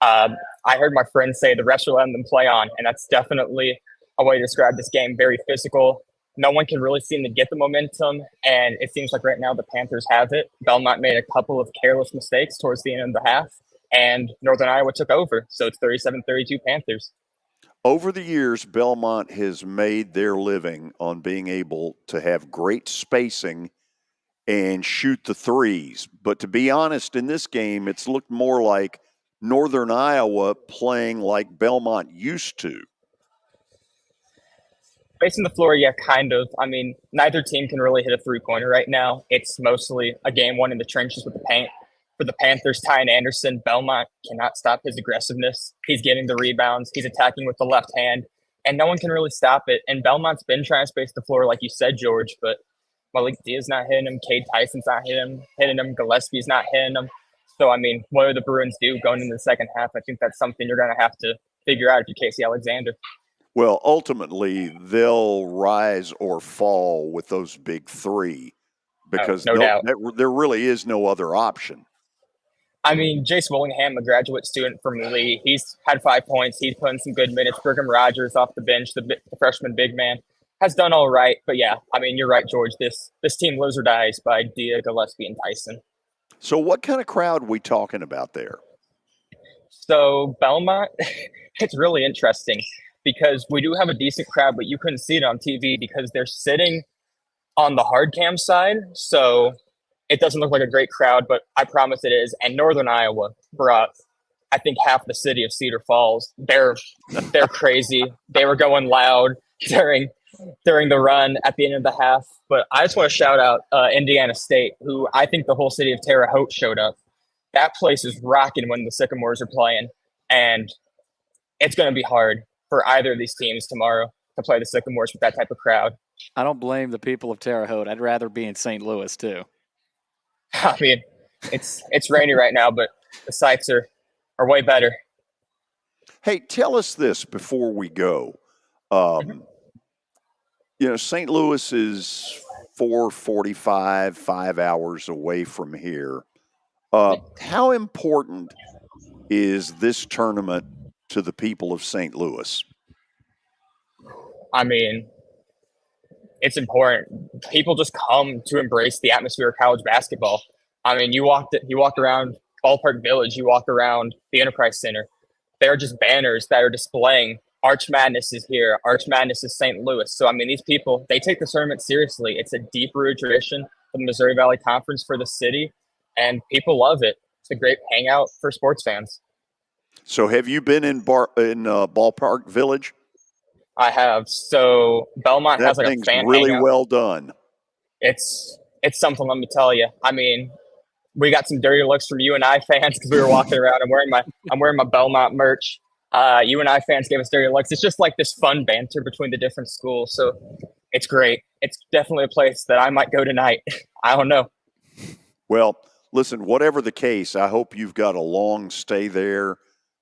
I heard my friends say the refs are letting them play on, and that's definitely a way to describe this game. Very physical. No one can really seem to get the momentum, and it seems like right now the Panthers have it. Belmont made a couple of careless mistakes towards the end of the half, and Northern Iowa took over. So it's 37-32 Panthers. Over the years, Belmont has made their living on being able to have great spacing and shoot the threes. But to be honest, in this game, it's looked more like Northern Iowa playing like Belmont used to. Facing the floor, yeah, kind of. I mean, neither team can really hit a three-pointer right now. It's mostly a game won in the trenches with the paint. For the Panthers, Tyan Anderson, Belmont cannot stop his aggressiveness. He's getting the rebounds. He's attacking with the left hand, and no one can really stop it. And Belmont's been trying to space the floor, like you said, George, but Malik Diaz's not hitting him. Cade Tyson's not hitting him. Gillespie's not hitting him. So, I mean, what do the Bruins do going into the second half? I think that's something you're going to have to figure out if you're Casey Alexander. Well, ultimately, they'll rise or fall with those big three because no doubt. There really is no other option. I mean, Jace Willingham, a graduate student from Lee, he's had 5 points. He's put in some good minutes. Brigham Rogers off the bench, the freshman big man, has done all right. But, yeah, I mean, you're right, George. This team lives or dies by Dia, Gillespie, and Tyson. So what kind of crowd are we talking about there? So Belmont, it's really interesting because we do have a decent crowd, but you couldn't see it on TV because they're sitting on the hard cam side. So it doesn't look like a great crowd, but I promise it is. And Northern Iowa brought, I think, half the city of Cedar Falls. They're crazy. They were going loud during the run at the end of the half. But I just want to shout out Indiana State, who I think the whole city of Terre Haute showed up. That place is rocking when the Sycamores are playing. And it's going to be hard for either of these teams tomorrow to play the Sycamores with that type of crowd. I don't blame the people of Terre Haute. I'd rather be in St. Louis too. I mean, it's rainy right now, but the sights are way better. Hey, tell us this before we go. St. Louis is 4:45, 5 hours away from here. How important is this tournament to the people of St. Louis? I mean, it's important. People just come to embrace the atmosphere of college basketball. I mean, you walk around Ballpark Village, you walk around the Enterprise Center. There are just banners that are displaying Arch Madness is here. Arch Madness is St. Louis. So, I mean, these people, they take the tournament seriously. It's a deep-rooted tradition for the Missouri Valley Conference for the city, and people love it. It's a great hangout for sports fans. So have you been in Ballpark Village? I have. So Belmont has like a fan really hangout. Well done. It's something, let me tell you. I mean, we got some dirty looks from UNI fans because we were walking around. I'm wearing my Belmont merch. UNI fans gave us dirty looks. It's just like this fun banter between the different schools. So it's great. It's definitely a place that I might go tonight. I don't know. Well, listen, whatever the case, I hope you've got a long stay there.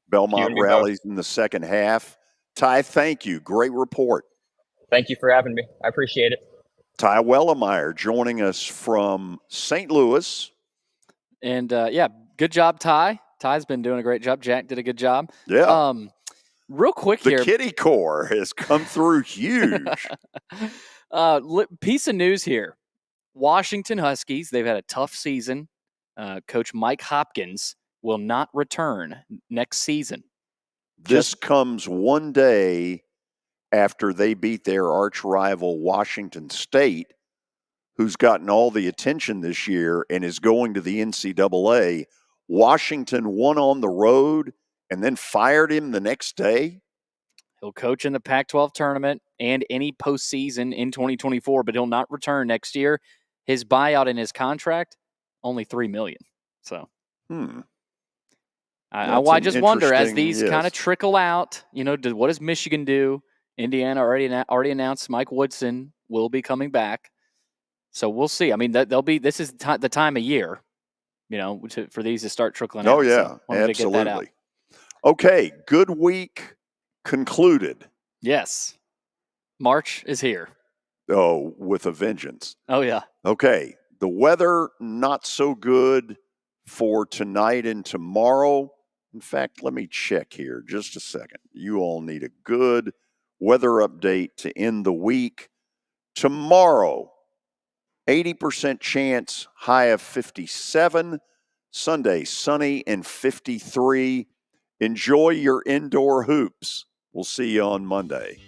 Belmont rallies in the second half. Ty, thank you. Great report. Thank you for having me. I appreciate it. Ty Wellemeyer joining us from St. Louis. And, good job, Ty. Ty's been doing a great job. Jack did a good job. Yeah. Real quick here. The Kitty Corps has come through huge. Piece of news here. Washington Huskies, they've had a tough season. Coach Mike Hopkins will not return next season. This comes one day after they beat their arch rival Washington State, who's gotten all the attention this year and is going to the NCAA. Washington won on the road and then fired him the next day. He'll coach in the Pac-12 tournament and any postseason in 2024, but he'll not return next year. His buyout in his contract, only $3 million. So, I just wonder as these kind of trickle out. What does Michigan do? Indiana already announced Mike Woodson will be coming back, so we'll see. I mean, this is the time of year, for these to start trickling out. Oh yeah, so absolutely. Okay, good week concluded. Yes, March is here. Oh, with a vengeance. Oh yeah. Okay, the weather not so good for tonight and tomorrow. In fact, let me check here just a second. You all need a good weather update to end the week. Tomorrow, 80% chance, high of 57. Sunday, sunny and 53. Enjoy your indoor hoops. We'll see you on Monday.